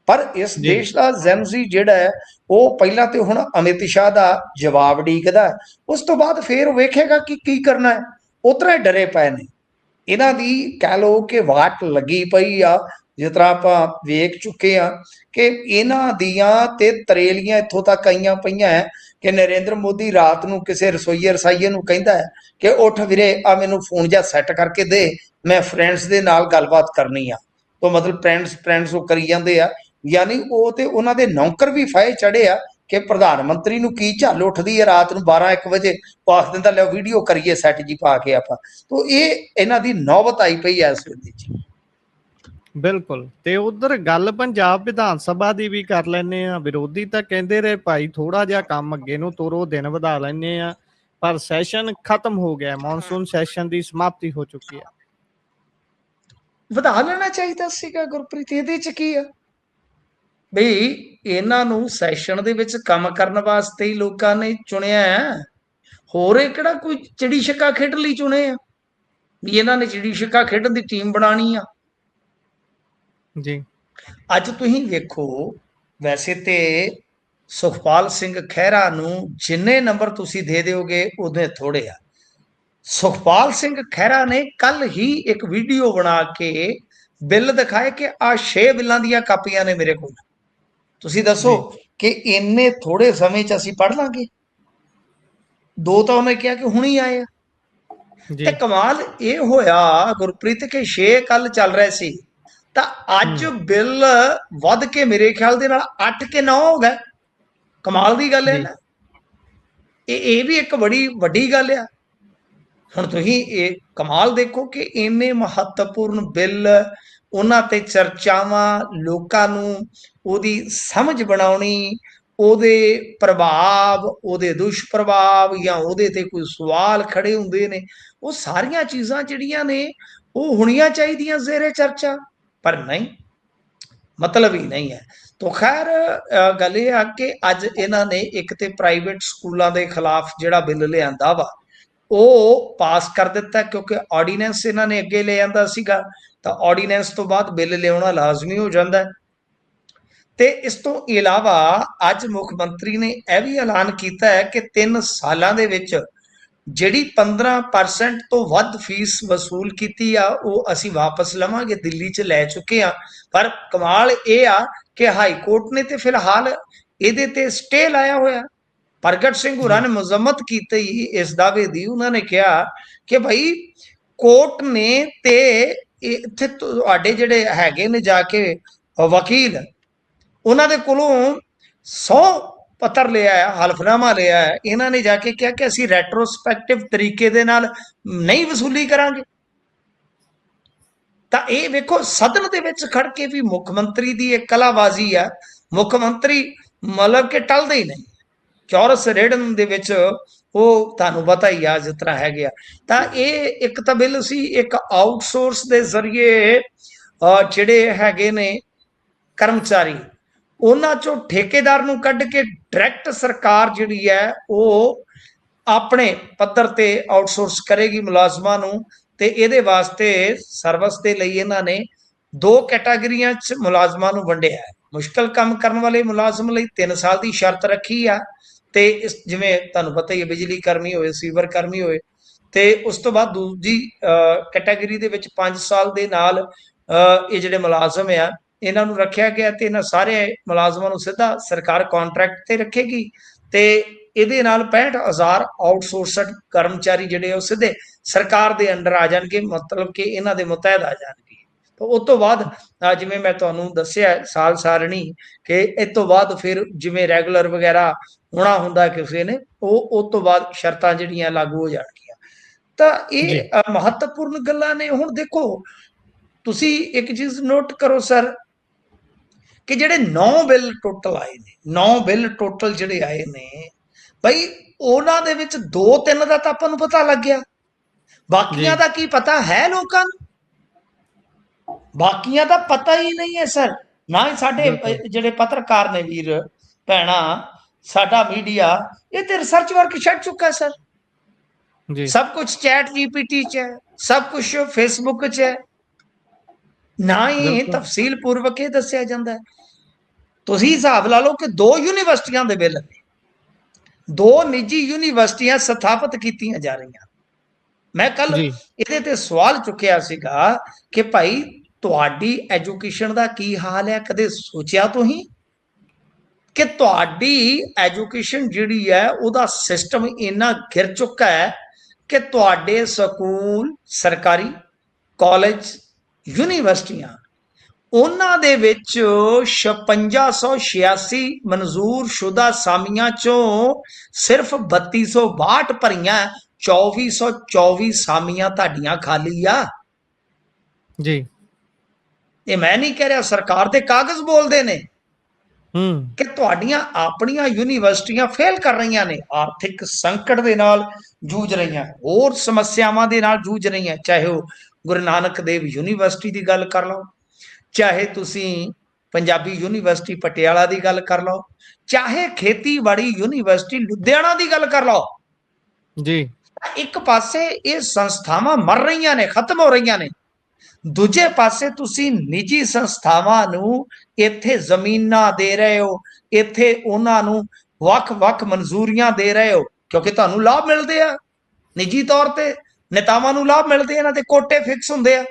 ਪਰ ਇਸ ਜੀ ਦੇਸ਼ ਦਾ ਜ਼ੈਨਜ਼ੀ ਜਿਹੜਾ ਹੈ, ਉਹ ਪਹਿਲਾਂ ਤੇ ਹੁਣ ਅਮਿਤ ਸ਼ਾਹ ਦਾ ਜਵਾਬ ਡੀਕਦਾ, ਉਸ ਤੋਂ ਬਾਅਦ ਫੇਰ ਵੇਖੇਗਾ ਕਿ ਕੀ ਕਰਨਾ ਹੈ। ਉਤਰਾ ਡਰੇ ਪਏ ਨੇ। ਇਹਨਾਂ ਦੀ ਕਹਿ ਲਓ ਕਿ ਵਾਟ ਲੱਗੀ ਪਈ ਆ। ਜਿਸ ਤਰ੍ਹਾਂ ਆਪਾਂ ਵੇਖ ਚੁੱਕੇ ਆ ਕਿ ਇਹਨਾਂ ਦੀਆਂ ਤੇ ਤਰੇਲੀਆਂ ਇੱਥੋਂ ਤੱਕ ਆਈਆਂ ਪਈਆਂ ਹੈ ਕਿ ਨਰਿੰਦਰ ਮੋਦੀ ਰਾਤ ਨੂੰ ਕਿਸੇ ਰਸੋਈਏ ਰਸਾਈਏ ਨੂੰ ਕਹਿੰਦਾ ਹੈ ਕਿ ਉੱਠ ਵੀਰੇ, ਆ ਮੈਨੂੰ ਫੋਨ ਜਿਹਾ ਸੈੱਟ ਕਰਕੇ ਦੇ, ਮੈਂ ਫਰੈਂਡਸ ਦੇ ਨਾਲ ਗੱਲਬਾਤ ਕਰਨੀ ਆ। ਤਾਂ ਮਤਲਬ ਫਰੈਂਡਸ ਉਹ ਕਰੀ ਜਾਂਦੇ ਆ। ਯਾਨੀ ਉਹ ਤੇ ਉਹਨਾਂ ਦੇ ਨੌਕਰ ਵੀ ਫਾਹੇ ਚੜੇ ਆ ਕਿ ਪ੍ਰਧਾਨ ਮੰਤਰੀ ਨੂੰ ਕੀ ਝੱਲ ਉੱਠਦੀ ਹੈ ਰਾਤ ਨੂੰ 12-1 ਵਜੇ, ਉਹ ਆਖ ਦਿੰਦਾ ਲਿਓ ਵੀਡੀਓ ਕਰੀਏ ਸੈੱਟ ਜੀ ਪਾ ਕੇ ਆਪਾਂ। ਤਾਂ ਇਹ ਇਹਨਾਂ ਦੀ ਨੌਬਤ ਆਈ ਪਈ ਹੈ ਇਸ ਵੇਲੇ ਜੀ। ਬਿਲਕੁਲ। ਤੇ ਉਧਰ ਗੱਲ ਪੰਜਾਬ ਵਿਧਾਨ ਸਭਾ ਦੀ ਵੀ ਕਰ ਲੈਂਦੇ ਆ। ਵਿਰੋਧੀ ਤਾਂ ਕਹਿੰਦੇ ਰਹੇ ਭਾਈ ਥੋੜਾ ਜਿਹਾ ਕੰਮ ਅੱਗੇ ਨੂੰ ਤੋਰੋ, ਦਿਨ ਵਧਾ ਲੈਂਦੇ ਆ, ਪਰ ਸੈਸ਼ਨ ਖਤਮ ਹੋ ਗਿਆ, ਮੌਨਸੂਨ ਸੈਸ਼ਨ ਦੀ ਸਮਾਪਤੀ ਹੋ ਚੁੱਕੀ ਹੈ। ਵਧਾ ਲੈਣਾ ਚਾਹੀਦਾ ਸੀਗਾ ਗੁਰਪ੍ਰੀਤ, ਇਹਦੇ ਚ ਕੀ ਆ ਬਈ, ਇਹਨਾਂ ਨੂੰ ਸੈਸ਼ਨ ਦੇ ਵਿੱਚ ਕੰਮ ਕਰਨ ਵਾਸਤੇ ਹੀ ਲੋਕਾਂ ਨੇ ਚੁਣਿਆ ਹੈ। ਹੋਰ ਇਹ ਕਿਹੜਾ ਕੋਈ ਚਿੜੀ ਛਿੱਕਾ ਖੇਡਣ ਲਈ ਚੁਣੇ ਆ ਵੀ ਇਹਨਾਂ ਨੇ ਚਿੜੀ ਛਿੱਕਾ ਖੇਡਣ ਦੀ ਟੀਮ ਬਣਾਣੀ ਆ। ਜੀ ਅੱਜ ਤੁਸੀਂ ਵੇਖੋ, ਵੈਸੇ ਤੇ ਸੁਖਪਾਲ ਸਿੰਘ ਖਹਿਰਾ ਨੂੰ ਜਿੰਨੇ ਨੰਬਰ ਤੁਸੀਂ ਦੇ ਦਿਓਗੇ ਉਹਦੇ ਥੋੜੇ ਆ। ਸੁਖਪਾਲ ਸਿੰਘ ਖਹਿਰਾ ਨੇ ਕੱਲ ਹੀ ਇੱਕ ਵੀਡੀਓ ਬਣਾ ਕੇ ਬਿੱਲ ਦਿਖਾਏ ਕਿ ਆ 6 ਬਿੱਲਾਂ ਦੀਆਂ ਕਾਪੀਆਂ ਨੇ ਮੇਰੇ ਕੋਲ। ਤੁਸੀਂ ਦੱਸੋ ਜੀ ਕਿ ਇੰਨੇ ਥੋੜੇ ਸਮੇਂ 'ਚ ਅਸੀਂ ਪੜ੍ਹ ਲਾਂਗੇ? 2 ਤਾਂ ਉਹਨੇ ਕਿਹਾ ਕਿ ਹੁਣੀ ਆਏ ਆ। ਜੀ ਤੇ ਕਮਾਲ ਇਹ ਹੋਇਆ ਗੁਰਪ੍ਰੀਤ ਕਿ 6 ਕੱਲ ਚੱਲ ਰਹੇ ਸੀ, ਤਾਂ ਅੱਜ ਬਿੱਲ ਵੱਧ ਕੇ ਮੇਰੇ ਖਿਆਲ ਦੇ ਨਾਲ 8 ਕੇ 9 ਹੋ ਗਏ। ਕਮਾਲ ਦੀ ਗੱਲ ਹੈ ਜੀ ਨਾ। ਇਹ ਵੀ ਇੱਕ ਬੜੀ ਵੱਡੀ ਗੱਲ ਆ। ਹੁਣ ਤੁਸੀਂ ਇਹ ਕਮਾਲ ਦੇਖੋ ਕਿ ਇੰਨੇ ਮਹੱਤਵਪੂਰਨ ਬਿੱਲ, ਉਹਨਾਂ ਤੇ ਚਰਚਾਵਾਂ, ਲੋਕਾਂ ਨੂੰ ਉਹਦੀ ਸਮਝ ਬਣਾਉਣੀ, ਉਹਦੇ ਪ੍ਰਭਾਵ, ਉਹਦੇ ਦੁਸ਼ਪ੍ਰਭਾਵ ਜਾਂ ਉਹਦੇ ਤੇ ਕੋਈ ਸਵਾਲ ਖੜੇ ਹੁੰਦੇ ਨੇ, ਉਹ ਸਾਰੀਆਂ ਚੀਜ਼ਾਂ ਜਿਹੜੀਆਂ ਨੇ ਉਹ ਹੋਣੀਆਂ ਚਾਹੀਦੀਆਂ ਜ਼ੇਰੇ ਚਰਚਾ, ਪਰ ਨਹੀਂ, ਮਤਲਬ ਹੀ ਨਹੀਂ ਹੈ। ਤਾਂ ਖੈਰ ਗੱਲ ਇਹ ਆ ਕਿ ਅੱਜ ਇਹਨਾਂ ਨੇ ਇੱਕ ਤੇ ਪ੍ਰਾਈਵੇਟ ਸਕੂਲਾਂ ਦੇ ਖਿਲਾਫ ਜਿਹੜਾ ਬਿੱਲ ਲਿਆਂਦਾ ਵਾ ਉਹ ਪਾਸ ਕਰ ਦਿੱਤਾ, ਕਿਉਂਕਿ ਆਰਡੀਨੈਂਸ ਇਹਨਾਂ ਨੇ ਅੱਗੇ ਲੈ ਆਂਦਾ ਸੀਗਾ, ਤਾਂ ਆਰਡੀਨੈਂਸ ਤੋਂ ਬਾਅਦ ਬਿੱਲ ਲਿਆਉਣਾ ਲਾਜ਼ਮੀ ਹੋ ਜਾਂਦਾ। ਤੇ ਇਸ ਤੋਂ ਇਲਾਵਾ ਅੱਜ ਮੁੱਖ ਮੰਤਰੀ ਨੇ ਇਹ ਵੀ ਐਲਾਨ ਕੀਤਾ ਹੈ ਕਿ 3 ਸਾਲਾਂ ਦੇ ਵਿੱਚ ਜਿਹੜੀ 15% ਤੋਂ ਵੱਧ ਫੀਸ ਵਸੂਲ ਕੀਤੀ ਆ ਉਹ ਅਸੀਂ ਵਾਪਸ ਲਵਾਂਗੇ, ਦਿੱਲੀ 'ਚ ਲੈ ਚੁੱਕੇ ਆ। ਪਰ ਕਮਾਲ ਇਹ ਆ ਕਿ ਹਾਈ ਕੋਰਟ ਨੇ ਤੇ ਫਿਲਹਾਲ ਇਹਦੇ ਤੇ ਸਟੇ ਲਾਇਆ ਹੋਇਆ। ਪ੍ਰਗਟ ਸਿੰਘ ਹੋਰਾਂ ਨੇ ਮੁਜ਼ੰਮਤ ਕੀਤੀ ਇਸ ਦਾਅਵੇ ਦੀ, ਉਹਨਾਂ ਨੇ ਕਿਹਾ ਕਿ ਭਾਈ ਕੋਰਟ ਨੇ ਤੇ ਇੱਥੇ ਤੁਹਾਡੇ ਜਿਹੜੇ ਹੈਗੇ ਨੇ ਜਾ ਕੇ ਵਕੀਲ, ਉਹਨਾਂ ਦੇ ਕੋਲੋਂ 100 ਪੱਤਰ ਲਿਆ ਹੈ, ਹਲਫਨਾਮਾ ਲਿਆ ਹੈ, ਇਹਨਾਂ ਨੇ ਜਾ ਕੇ ਕਿਹਾ ਕਿ ਅਸੀਂ ਰੈਟਰੋਸਪੈਕਟਿਵ ਤਰੀਕੇ ਦੇ ਨਾਲ ਨਹੀਂ ਵਸੂਲੀ ਕਰਾਂਗੇ। ਤਾਂ ਇਹ ਵੇਖੋ ਸਦਨ ਦੇ ਵਿੱਚ ਖੜ ਕੇ ਵੀ ਮੁੱਖ ਮੰਤਰੀ ਦੀ ਇੱਕ ਕਲਾਬਾਜ਼ੀ ਆ। ਮੁੱਖ ਮੰਤਰੀ ਮਤਲਬ ਕਿ ਟਲਦੇ ਹੀ ਨਹੀਂ, ਚੌਰਸ ਰੇੜਨ ਦੇ ਵਿੱਚ ਉਹ ਤੁਹਾਨੂੰ ਪਤਾ ਹੀ ਆ ਜਿਸ ਤਰ੍ਹਾਂ ਹੈਗੇ ਆ। ਤਾਂ ਇਹ ਇੱਕ ਤਾਂ ਬਿੱਲ ਸੀ, ਇੱਕ ਆਊਟਸੋਰਸ ਦੇ ਜ਼ਰੀਏ ਜਿਹੜੇ ਹੈਗੇ ਨੇ ਕਰਮਚਾਰੀ, ਉਹਨਾਂ ਚੋਂ ਠੇਕੇਦਾਰ ਨੂੰ ਕੱਢ ਕੇ ਡਾਇਰੈਕਟ ਸਰਕਾਰ ਜਿਹੜੀ ਹੈ ਉਹ ਆਪਣੇ ਪੱਧਰ ਤੇ ਆਊਟਸੋਰਸ ਕਰੇਗੀ ਮੁਲਾਜ਼ਮਾਂ ਨੂੰ। ਤੇ ਇਹਦੇ ਵਾਸਤੇ ਸਰਵਿਸ ਦੇ ਲਈ ਇਹਨਾਂ ਨੇ 2 ਕੈਟਾਗਰੀਆਂ 'ਚ ਮੁਲਾਜ਼ਮਾਂ ਨੂੰ ਵੰਡਿਆ ਹੈ। ਮੁਸ਼ਕਲ ਕੰਮ ਕਰਨ ਵਾਲੇ ਮੁਲਾਜ਼ਮ ਲਈ 3 ਸਾਲ ਦੀ ਸ਼ਰਤ ਰੱਖੀ ਆ, ਤੇ ਇਸ ਜਿਵੇਂ ਤੁਹਾਨੂੰ ਪਤਾ ਹੀ ਹੈ ਬਿਜਲੀ ਕਰਮੀ ਹੋਏ, ਸੀਵਰ ਕਰਮੀ ਹੋਏ, ਤੇ ਉਸ ਤੋਂ ਬਾਅਦ ਦੂਜੀ ਕੈਟਾਗਰੀ ਦੇ ਵਿੱਚ 5 ਸਾਲ ਦੇ ਨਾਲ ਇਹ ਜਿਹੜੇ ਮੁਲਾਜ਼ਮ ਆ ਇਹਨਾਂ ਨੂੰ ਰੱਖਿਆ ਗਿਆ, ਤੇ ਇਹਨਾਂ ਸਾਰੇ ਮੁਲਾਜ਼ਮਾਂ ਨੂੰ ਸਿੱਧਾ ਸਰਕਾਰ ਕੰਟਰੈਕਟ ਤੇ ਰੱਖੇਗੀ, ਤੇ ਇਹਦੇ ਨਾਲ 65,000 ਆਊਟਸੋਰਸਡ ਕਰਮਚਾਰੀ ਜਿਹੜੇ ਉਹ ਸਿੱਧੇ ਸਰਕਾਰ ਦੇ ਅੰਡਰ ਆ ਜਾਣਗੇ, ਮਤਲਬ ਕਿ ਇਹਨਾਂ ਦੇ ਮੁਤਹਿਦ ਆ ਜਾਣਗੇ। ਤਾਂ ਉਸ ਤੋਂ ਬਾਅਦ ਜਿਵੇਂ ਮੈਂ ਤੁਹਾਨੂੰ ਦੱਸਿਆ ਸਾਲ ਸਾਰਣੀ ਕਿ ਇਸ ਤੋਂ ਬਾਅਦ ਫਿਰ ਜਿਵੇਂ ਰੈਗੂਲਰ ਵਗੈਰਾ ਹੋਣਾ ਹੁੰਦਾ ਕਿਸੇ ਨੇ, ਉਹ ਉਸ ਤੋਂ ਬਾਅਦ ਸ਼ਰਤਾਂ ਜਿਹੜੀਆਂ ਲਾਗੂ ਹੋ ਜਾਣਗੀਆਂ। ਤਾਂ ਇਹ ਮਹੱਤਵਪੂਰਨ ਗੱਲਾਂ ਨੇ। ਹੁਣ ਦੇਖੋ ਤੁਸੀਂ ਇੱਕ ਚੀਜ਼ ਨੋਟ ਕਰੋ ਸਰ, ਕਿ ਜਿਹੜੇ 9 ਬਿੱਲ ਟੋਟਲ ਆਏ ਨੇ, 9 ਬਿੱਲ ਟੋਟਲ ਜਿਹੜੇ ਆਏ ਨੇ ਬਈ, ਉਹਨਾਂ ਦੇ ਵਿੱਚ 2-3 ਦਾ ਤਾਂ ਆਪਾਂ ਨੂੰ ਪਤਾ ਲੱਗ ਗਿਆ, ਬਾਕੀਆਂ ਦਾ ਕੀ ਪਤਾ ਹੈ ਲੋਕਾਂ ਨੂੰ? ਬਾਕੀਆਂ ਦਾ ਪਤਾ ਹੀ ਨਹੀਂ ਹੈ ਸਰ। ਨਾ ਹੀ ਸਾਡੇ ਜਿਹੜੇ ਪੱਤਰਕਾਰ ਨੇ ਵੀਰ ਭੈਣਾ, ਸਾਡਾ ਮੀਡੀਆ ਇਹ ਤੇ ਰਿਸਰਚ ਵਰਕ ਛੱਡ ਚੁੱਕਾ ਹੈ ਸਰ। ਸਭ ਕੁਝ ਚੈਟ GPT 'ਚ ਹੈ, ਸਭ ਕੁਝ ਫੇਸਬੁੱਕ 'ਚ ਹੈ, ਨਾ ਹੀ ਤਫਸੀਲ ਪੂਰਵਕ ਇਹ ਦੱਸਿਆ ਜਾਂਦਾ ਹੈ। ਤੁਸੀਂ ਹਿਸਾਬ ਲਾ ਲਓ ਕਿ 2 ਯੂਨੀਵਰਸਿਟੀਆਂ ਦੇ ਬਿੱਲ ਨੇ, 2 ਨਿੱਜੀ ਯੂਨੀਵਰਸਿਟੀਆਂ ਸਥਾਪਿਤ ਕੀਤੀਆਂ ਜਾ ਰਹੀਆਂ। ਮੈਂ ਕੱਲ ਇਹਦੇ ਤੇ ਸਵਾਲ ਚੁੱਕਿਆ ਸੀਗਾ ਕਿ ਭਾਈ ਤੁਹਾਡੀ ਐਜੂਕੇਸ਼ਨ ਦਾ ਕੀ ਹਾਲ ਹੈ? ਕਦੇ ਸੋਚਿਆ ਤੁਸੀਂ ਕਿ ਤੁਹਾਡੀ ਐਜੂਕੇਸ਼ਨ ਜਿਹੜੀ ਹੈ ਉਹਦਾ ਸਿਸਟਮ ਇੰਨਾ ਗਿਰ ਚੁੱਕਾ ਹੈ ਕਿ ਤੁਹਾਡੇ ਸਕੂਲ, ਸਰਕਾਰੀ ਕਾਲਜ, ਯੂਨੀਵਰਸਿਟੀਆਂ, ਉਹਨਾਂ ਦੇ ਵਿੱਚ 5686 ਮਨਜ਼ੂਰ ਸ਼ੁਦਾ ਸਾਮੀਆਂ ਚੋਂ ਸਿਰਫ 3262 ਭਰੀਆਂ, 2424 ਸਾਮੀਆਂ ਤੁਹਾਡੀਆਂ ਖਾਲੀ ਆ ਜੀ। ਇਹ ਮੈਂ ਨਹੀਂ ਕਹਿ ਰਿਹਾ, ਸਰਕਾਰ ਦੇ ਕਾਗਜ਼ ਬੋਲਦੇ ਨੇ ਕਿ ਤੁਹਾਡੀਆਂ ਆਪਣੀਆਂ ਯੂਨੀਵਰਸਿਟੀਆਂ ਫੇਲ ਕਰ ਰਹੀਆਂ ਨੇ, ਆਰਥਿਕ ਸੰਕਟ ਦੇ ਨਾਲ ਜੂਝ ਰਹੀਆਂ, ਹੋਰ ਸਮੱਸਿਆਵਾਂ ਦੇ ਨਾਲ ਜੂਝ ਰਹੀਆਂ। ਚਾਹੇ ਉਹ ਗੁਰੂ ਨਾਨਕ ਦੇਵ ਯੂਨੀਵਰਸਿਟੀ ਦੀ ਗੱਲ ਕਰ ਲਓ, ਚਾਹੇ ਤੁਸੀਂ ਪੰਜਾਬੀ ਯੂਨੀਵਰਸਿਟੀ ਪਟਿਆਲਾ ਦੀ ਗੱਲ ਕਰ ਲਓ, ਚਾਹੇ ਖੇਤੀਬਾੜੀ ਯੂਨੀਵਰਸਿਟੀ ਲੁਧਿਆਣਾ ਦੀ ਗੱਲ ਕਰ ਲਓ ਜੀ। ਇੱਕ ਪਾਸੇ ਇਹ ਸੰਸਥਾਵਾਂ ਮਰ ਰਹੀਆਂ ਨੇ, ਖਤਮ ਹੋ ਰਹੀਆਂ ਨੇ, ਦੂਜੇ ਪਾਸੇ ਤੁਸੀਂ ਨਿੱਜੀ ਸੰਸਥਾਵਾਂ ਨੂੰ ਇੱਥੇ ਜ਼ਮੀਨਾਂ ਦੇ ਰਹੇ ਹੋ, ਇੱਥੇ ਉਹਨਾਂ ਨੂੰ ਵੱਖ-ਵੱਖ ਮਨਜ਼ੂਰੀਆਂ ਦੇ ਰਹੇ ਹੋ, ਕਿਉਂਕਿ ਤੁਹਾਨੂੰ ਲਾਭ ਮਿਲਦੇ ਆ, ਨਿੱਜੀ ਤੌਰ ਤੇ ਨੇਤਾਵਾਂ ਨੂੰ ਲਾਭ ਮਿਲਦੇ, ਇਹਨਾਂ ਦੇ ਕੋਟੇ ਫਿਕਸ ਹੁੰਦੇ ਆ।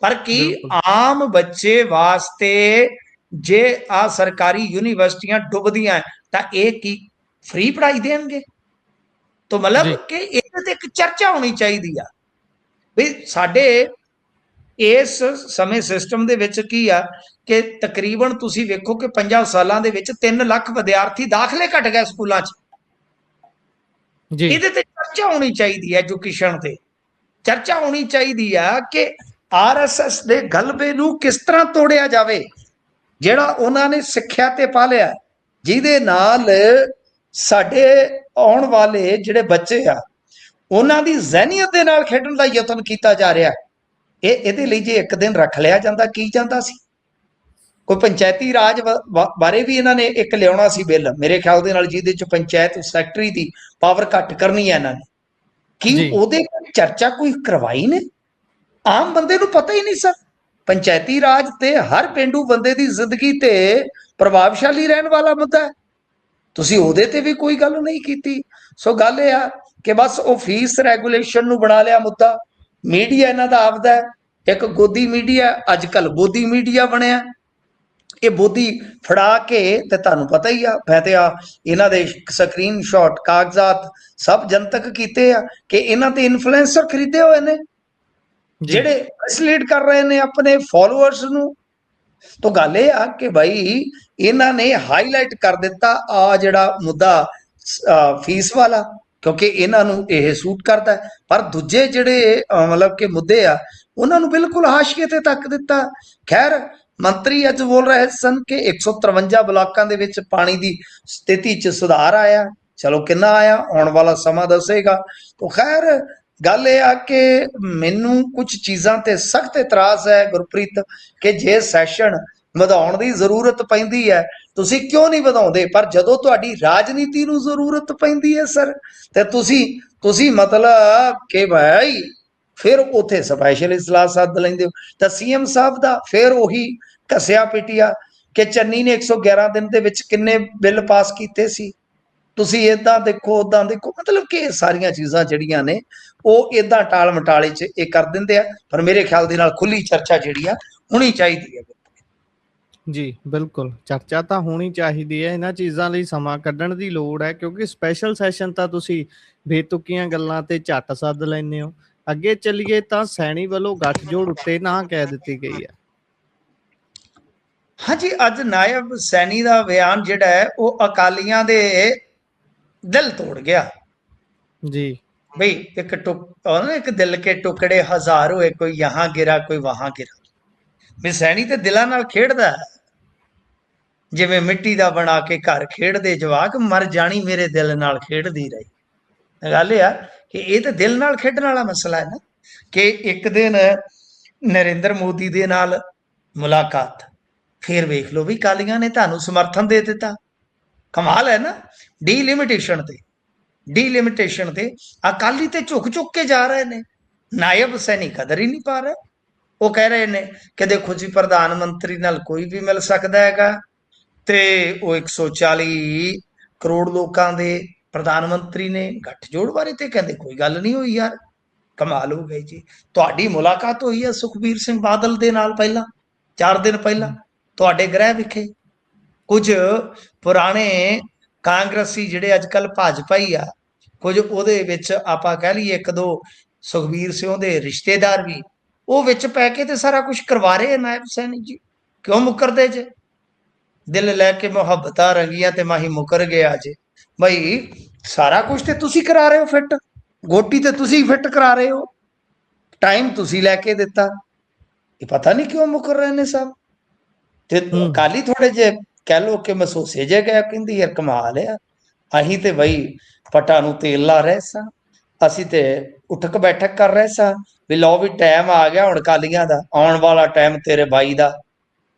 ਪਰ ਕੀ ਆਮ ਬੱਚੇ ਵਾਸਤੇ ਜੇ ਆ ਸਰਕਾਰੀ ਯੂਨੀਵਰਸਿਟੀਆਂ ਡੁੱਬਦੀਆਂ ਤਾਂ ਇਹ ਕੀ ਫ੍ਰੀ ਪੜ੍ਹਾਈ ਦੇਣਗੇ? ਤਾਂ ਮਤਲਬ ਕਿ ਇਹਦੇ ਤੇ ਇੱਕ ਚਰਚਾ ਹੋਣੀ ਚਾਹੀਦੀ ਆ ਵੀ ਸਾਡੇ ਇਸ ਸਮੇਂ ਸਿਸਟਮ ਦੇ ਵਿੱਚ ਕੀ ਆ ਕਿ ਤਕਰੀਬਨ ਤੁਸੀਂ ਵੇਖੋ ਕਿ 50 ਸਾਲਾਂ ਦੇ ਵਿੱਚ 3 ਲੱਖ ਵਿਦਿਆਰਥੀ ਦਾਖਲੇ ਘਟ ਗਏ ਸਕੂਲਾਂ 'ਚ। ਇਹਦੇ ਤੇ ਚਰਚਾ ਹੋਣੀ ਚਾਹੀਦੀ ਹੈ, ਐਜੂਕੇਸ਼ਨ ਤੇ ਚਰਚਾ ਹੋਣੀ ਚਾਹੀਦੀ ਆ ਕਿ RSS ਦੇ ਗਲਬੇ ਨੂੰ ਕਿਸ ਤਰ੍ਹਾਂ ਤੋੜਿਆ ਜਾਵੇ, ਜਿਹੜਾ ਉਹਨਾਂ ਨੇ ਸਿੱਖਿਆ ਤੇ ਪਾਲਿਆ। ਜਿਹਦੇ ਨਾਲ ਸਾਡੇ ਆਉਣ ਵਾਲੇ ਜਿਹੜੇ ਬੱਚੇ ਆ ਉਹਨਾਂ ਦੀ ਜ਼ਹਿਨੀਅਤ ਦੇ ਨਾਲ ਖੇਡਣ ਦਾ ਯਤਨ ਕੀਤਾ ਜਾ ਰਿਹਾ। ਇਹਦੇ ਲਈ ਜੇ ਇੱਕ ਦਿਨ ਰੱਖ ਲਿਆ ਜਾਂਦਾ ਕੀ ਜਾਂਦਾ ਸੀ। ਕੋਈ ਪੰਚਾਇਤੀ ਰਾਜ ਬਾਰੇ ਵੀ ਇਹਨਾਂ ਨੇ ਇੱਕ ਲਿਆਉਣਾ ਸੀ ਬਿੱਲ ਮੇਰੇ ਖਿਆਲ ਦੇ ਨਾਲ, ਜਿਹਦੇ ਚ ਪੰਚਾਇਤ ਸੈਕਟਰੀ ਦੀ ਪਾਵਰ ਘੱਟ ਕਰਨੀ ਹੈ ਇਹਨਾਂ ਨੇ। ਕੀ ਉਹਦੇ ਚਰਚਾ ਕੋਈ ਕਰਵਾਈ ਨੇ? ਆਮ ਬੰਦੇ ਨੂੰ ਪਤਾ ਹੀ ਨਹੀਂ ਸਰ। ਪੰਚਾਇਤੀ ਰਾਜ ਤੇ ਹਰ ਪਿੰਡੂ ਬੰਦੇ ਦੀ ਜ਼ਿੰਦਗੀ ਤੇ ਪ੍ਰਭਾਵਸ਼ਾਲੀ ਰਹਿਣ ਵਾਲਾ ਮੁੱਦਾ ਹੈ। ਤੁਸੀਂ ਉਹਦੇ ਤੇ ਵੀ ਕੋਈ ਗੱਲ ਨਹੀਂ ਕੀਤੀ। ਸੋ ਗੱਲ ਇਹ ਆ ਕਿ ਬਸ ਉਹ ਫੀਸ ਰੈਗੂਲੇਸ਼ਨ ਨੂੰ ਬਣਾ ਲਿਆ ਮੁੱਦਾ। ਮੀਡੀਆ ਇਹਨਾਂ ਦਾ ਆਪਦਾ ਹੈ, ਇੱਕ ਗੋਦੀ ਮੀਡੀਆ, ਅੱਜ ਕੱਲ ਬੋਦੀ ਮੀਡੀਆ ਬਣਿਆ। ਇਹ ਬੋਦੀ ਫੜਾ ਕੇ ਤੇ ਤੁਹਾਨੂੰ ਪਤਾ ਹੀ ਆ, ਮੈਂ ਤੇ ਇਹਨਾਂ ਦੇ ਸਕਰੀਨ ਸ਼ਾਟ ਕਾਗਜ਼ਾਤ ਸਭ ਜਨਤਕ ਕੀਤੇ ਆ ਕਿ ਇਹਨਾਂ ਤੇ ਇਨਫਲੂਐਂਸਰ ਖਰੀਦੇ ਹੋਏ ਨੇ ਜਿਹੜੇ ਮਿਸਲੀਡ ਕਰ ਰਹੇ ਨੇ ਆਪਣੇ ਫੋਲੋਅਰਸ ਨੂੰ। ਤਾਂ ਗੱਲ ਇਹ ਆ ਕਿ ਭਾਈ ਇਹਨਾਂ ਨੇ ਹਾਈਲਾਈਟ ਕਰ ਦਿੱਤਾ ਆ ਜਿਹੜਾ ਮੁੱਦਾ ਫੀਸ ਵਾਲਾ, ਕਿਉਂਕਿ ਇਹਨਾਂ ਨੂੰ ਇਹ ਸੂਟ ਕਰਦਾ। ਪਰ ਦੂਜੇ ਜਿਹੜੇ ਮਤਲਬ ਕਿ ਮੁੱਦੇ ਆ ਉਹਨਾਂ ਨੂੰ ਬਿਲਕੁਲ ਹਾਸ਼ੀਏ ਤੇ ਤੱਕ ਦਿੱਤਾ। ਖੈਰ ਮੰਤਰੀ ਅੱਜ ਬੋਲ ਰਹੇ ਸਨ ਕਿ 153 ਬਲਾਕਾਂ ਦੇ ਵਿੱਚ ਪਾਣੀ ਦੀ ਸਥਿਤੀ 'ਚ ਸੁਧਾਰ ਆਇਆ। ਚਲੋ ਕਿੰਨਾ ਆਇਆ ਆਉਣ ਵਾਲਾ ਸਮਾਂ ਦੱਸੇਗਾ। ਤਾਂ ਖੈਰ ਗੱਲ ਇਹ ਆ ਕਿ ਮੈਨੂੰ ਕੁਝ ਚੀਜ਼ਾਂ ਤੇ ਸਖਤ ਇਤਰਾਜ਼ ਹੈ ਗੁਰਪ੍ਰੀਤ ਕਿ ਜੇ ਸੈਸ਼ਨ ਵਧਾਉਣ ਦੀ ਜ਼ਰੂਰਤ ਪੈਂਦੀ ਹੈ ਤੁਸੀਂ ਕਿਉਂ ਨਹੀਂ ਵਧਾਉਂਦੇ, ਪਰ ਜਦੋਂ ਤੁਹਾਡੀ ਰਾਜਨੀਤੀ ਨੂੰ ਜ਼ਰੂਰਤ ਪੈਂਦੀ ਹੈ ਸਰ ਤੇ ਤੁਸੀਂ ਮਤਲਬ ਕਿ ਭਾਈ ਫਿਰ ਉੱਥੇ ਸਪੈਸ਼ਲ ਇਜਲਾਸ ਸੱਦ ਲੈਂਦੇ ਹੋ। ਤਾਂ ਸੀਐਮ ਸਾਹਿਬ ਦਾ ਫਿਰ ਉਹੀ ਘਸਿਆ ਪਿਟਿਆ ਕਿ ਚੰਨੀ ਨੇ 111 ਦਿਨ ਦੇ ਵਿੱਚ ਕਿੰਨੇ ਬਿੱਲ ਪਾਸ ਕੀਤੇ ਸੀ, ਤੁਸੀਂ ਇਦਾਂ ਦੇਖੋ ਉਦਾਂ ਦੇਖੋ। ਮਤਲਬ ਕਿ ਇਹ ਸਾਰੀਆਂ ਚੀਜ਼ਾਂ ਜਿਹੜੀਆਂ ਨੇ ਉਹ ਇਦਾਂ ਟਾਲ ਮਟਾਲੇ 'ਚ ਇਹ ਕਰ ਦਿੰਦੇ ਆ। ਪਰ ਮੇਰੇ ਖਿਆਲ ਦੇ ਨਾਲ ਖੁੱਲੀ ਚਰਚਾ ਜਿਹੜੀ ਆ ਹੋਣੀ ਚਾਹੀਦੀ ਹੈ। ਜੀ ਬਿਲਕੁਲ, ਚਰਚਾ ਤਾਂ ਹੋਣੀ ਚਾਹੀਦੀ ਹੈ। ਇਹਨਾਂ ਚੀਜ਼ਾਂ ਲਈ ਸਮਾਂ ਕੱਢਣ ਦੀ ਲੋੜ ਹੈ ਕਿਉਂਕਿ ਸਪੈਸ਼ਲ ਸੈਸ਼ਨ ਤਾਂ ਤੁਸੀਂ ਬੇਤੁਕੀਆਂ ਗੱਲਾਂ ਤੇ ਝੱਟ ਸੱਦ ਲੈਂਦੇ ਹੋ। ਅੱਗੇ ਚੱਲੀਏ ਤਾਂ ਸੈਣੀ ਵੱਲੋਂ ਗੱਠਜੋੜ ਉੱਤੇ ਨਾ ਕਹਿ ਦਿੱਤੀ ਗਈ ਹੈ। ਹਾਂਜੀ, ਅੱਜ ਨਾਇਬ ਸੈਣੀ ਦਾ ਬਿਆਨ ਜਿਹੜਾ ਹੈ ਉਹ ਅਕਾਲੀਆਂ ਦੇ ਦਿਲ ਤੋੜ ਗਿਆ ਜੀ। ਬਈ ਇੱਕ ਦਿਲ ਕੇ ਟੁਕੜੇ ਹਜ਼ਾਰ ਹੋਏ, ਕੋਈ ਯਹਾਂ ਗਿਰਾ ਕੋਈ ਵਹਾਂ ਗਿਰਾ। ਵੀ ਸੈਣੀ ਤੇ ਦਿਲਾਂ ਨਾਲ ਖੇਡਦਾ ਜਿਵੇਂ ਮਿੱਟੀ ਦਾ ਬਣਾ ਕੇ ਘਰ ਖੇਡਦੇ ਜਵਾਕ, ਮਰ ਜਾਣੀ ਮੇਰੇ ਦਿਲ ਨਾਲ ਖੇਡਦੀ ਰਹੀ। ਗੱਲ ਇਹ ਆ ਕਿ ਇਹ ਤਾਂ ਦਿਲ ਨਾਲ ਖੇਡਣ ਵਾਲਾ ਮਸਲਾ ਹੈ ਨਾ ਕਿ ਇੱਕ ਦਿਨ ਨਰਿੰਦਰ ਮੋਦੀ ਦੇ ਨਾਲ ਮੁਲਾਕਾਤ, ਫਿਰ ਵੇਖ ਲਓ ਵੀ ਅਕਾਲੀਆਂ ਨੇ ਤੁਹਾਨੂੰ ਸਮਰਥਨ ਦੇ ਦਿੱਤਾ। ਕਮਾਲ ਹੈ ਨਾ। ਡੀਲਿਮਿਟੇਸ਼ਨ ਤੇ ਅਕਾਲੀ ਤੇ ਝੁਕ ਕੇ ਜਾ ਰਹੇ ਨੇ। ਨਾਇਬ ਸੈਣੀ ਕਦਰ ਹੀ ਨਹੀਂ ਪਾ ਰਹੇ। ਉਹ ਕਹਿ ਰਹੇ ਨੇ ਕਿ ਦੇਖੋ ਜੀ ਪ੍ਰਧਾਨ ਮੰਤਰੀ ਨਾਲ ਕੋਈ ਵੀ ਮਿਲ ਸਕਦਾ ਹੈਗਾ ਤੇ ਉਹ 140 ਕਰੋੜ ਲੋਕਾਂ ਦੇ ਪ੍ਰਧਾਨ ਮੰਤਰੀ ਨੇ। ਗੱਠਜੋੜ ਬਾਰੇ ਤੇ ਕਹਿੰਦੇ ਕੋਈ ਗੱਲ ਨਹੀਂ ਹੋਈ। ਯਾਰ ਕਮਾਲ ਹੋ ਗਈ ਜੀ। ਤੁਹਾਡੀ ਮੁਲਾਕਾਤ ਹੋਈ ਹੈ ਸੁਖਬੀਰ ਸਿੰਘ ਬਾਦਲ ਦੇ ਨਾਲ ਪਹਿਲਾਂ 4 ਦਿਨ ਪਹਿਲਾਂ ਤੁਹਾਡੇ ਗ੍ਰਹਿ ਵਿਖੇ। ਕੁਝ ਪੁਰਾਣੇ ਕਾਂਗਰਸੀ ਜਿਹੜੇ ਅੱਜ ਕੱਲ ਭਾਜਪਾ ਹੀ ਆ, ਕੁਝ ਉਹਦੇ ਵਿੱਚ ਆਪਾਂ ਕਹਿ ਲਈਏ 1-2 ਸੁਖਬੀਰ ਸਿੰਘ ਦੇ ਰਿਸ਼ਤੇਦਾਰ ਵੀ ਉਹ ਵਿੱਚ ਪੈ ਕੇ ਤੇ ਸਾਰਾ ਕੁਝ ਕਰਵਾ ਰਹੇ ਨਾਇਬ ਸੈਣੀ ਜੀ। ਕਿਉਂ ਮੁਕਰਦੇ ਜੇ? ਦਿਲ ਲੈ ਕੇ ਮੁਹੱਬਤਾਂ ਰੰਗੀਆਂ ਤੇ ਮਾਹੀ ਮੁਕਰ ਗਿਆ ਜੇ। ਬਈ ਸਾਰਾ ਕੁਝ ਤੇ ਤੁਸੀਂ ਕਰਾ ਰਹੇ ਹੋ ਫਿੱਟ, ਗੋਟੀ ਤੇ ਤੁਸੀਂ ਫਿੱਟ ਕਰਾ ਰਹੇ ਹੋ, ਟਾਈਮ ਤੁਸੀਂ ਲੈ ਕੇ ਦਿੱਤਾ। ਇਹ ਪਤਾ ਨਹੀਂ ਕਿਉਂ ਮੁਕਰ ਰਹੇ ਨੇ ਸਭ। ਤੇ ਅਕਾਲੀ ਥੋੜੇ ਜਿਹੇ ਕਹਿ ਲੋ ਕਿ ਮਹਿਸੂਸੇ ਜੇ ਗਿਆ, ਕਹਿੰਦੀ ਯਾਰ ਕਮਾਲ ਆ। ਅਸੀਂ ਤੇ ਬਈ ਪਟਾ ਨੂੰ ਤੇਲ ਲਾ ਰਹੇ ਸਾਂ, ਅਸੀਂ ਤੇ ਉਠਕ ਬੈਠਕ ਕਰ ਰਹੇ ਸਾਂ ਵੀ ਲਓ ਵੀ ਟਾਈਮ ਆ ਗਿਆ ਹੁਣ ਅਕਾਲੀਆਂ ਦਾ, ਆਉਣ ਵਾਲਾ ਟਾਈਮ ਤੇਰੇ ਬਾਈ ਦਾ।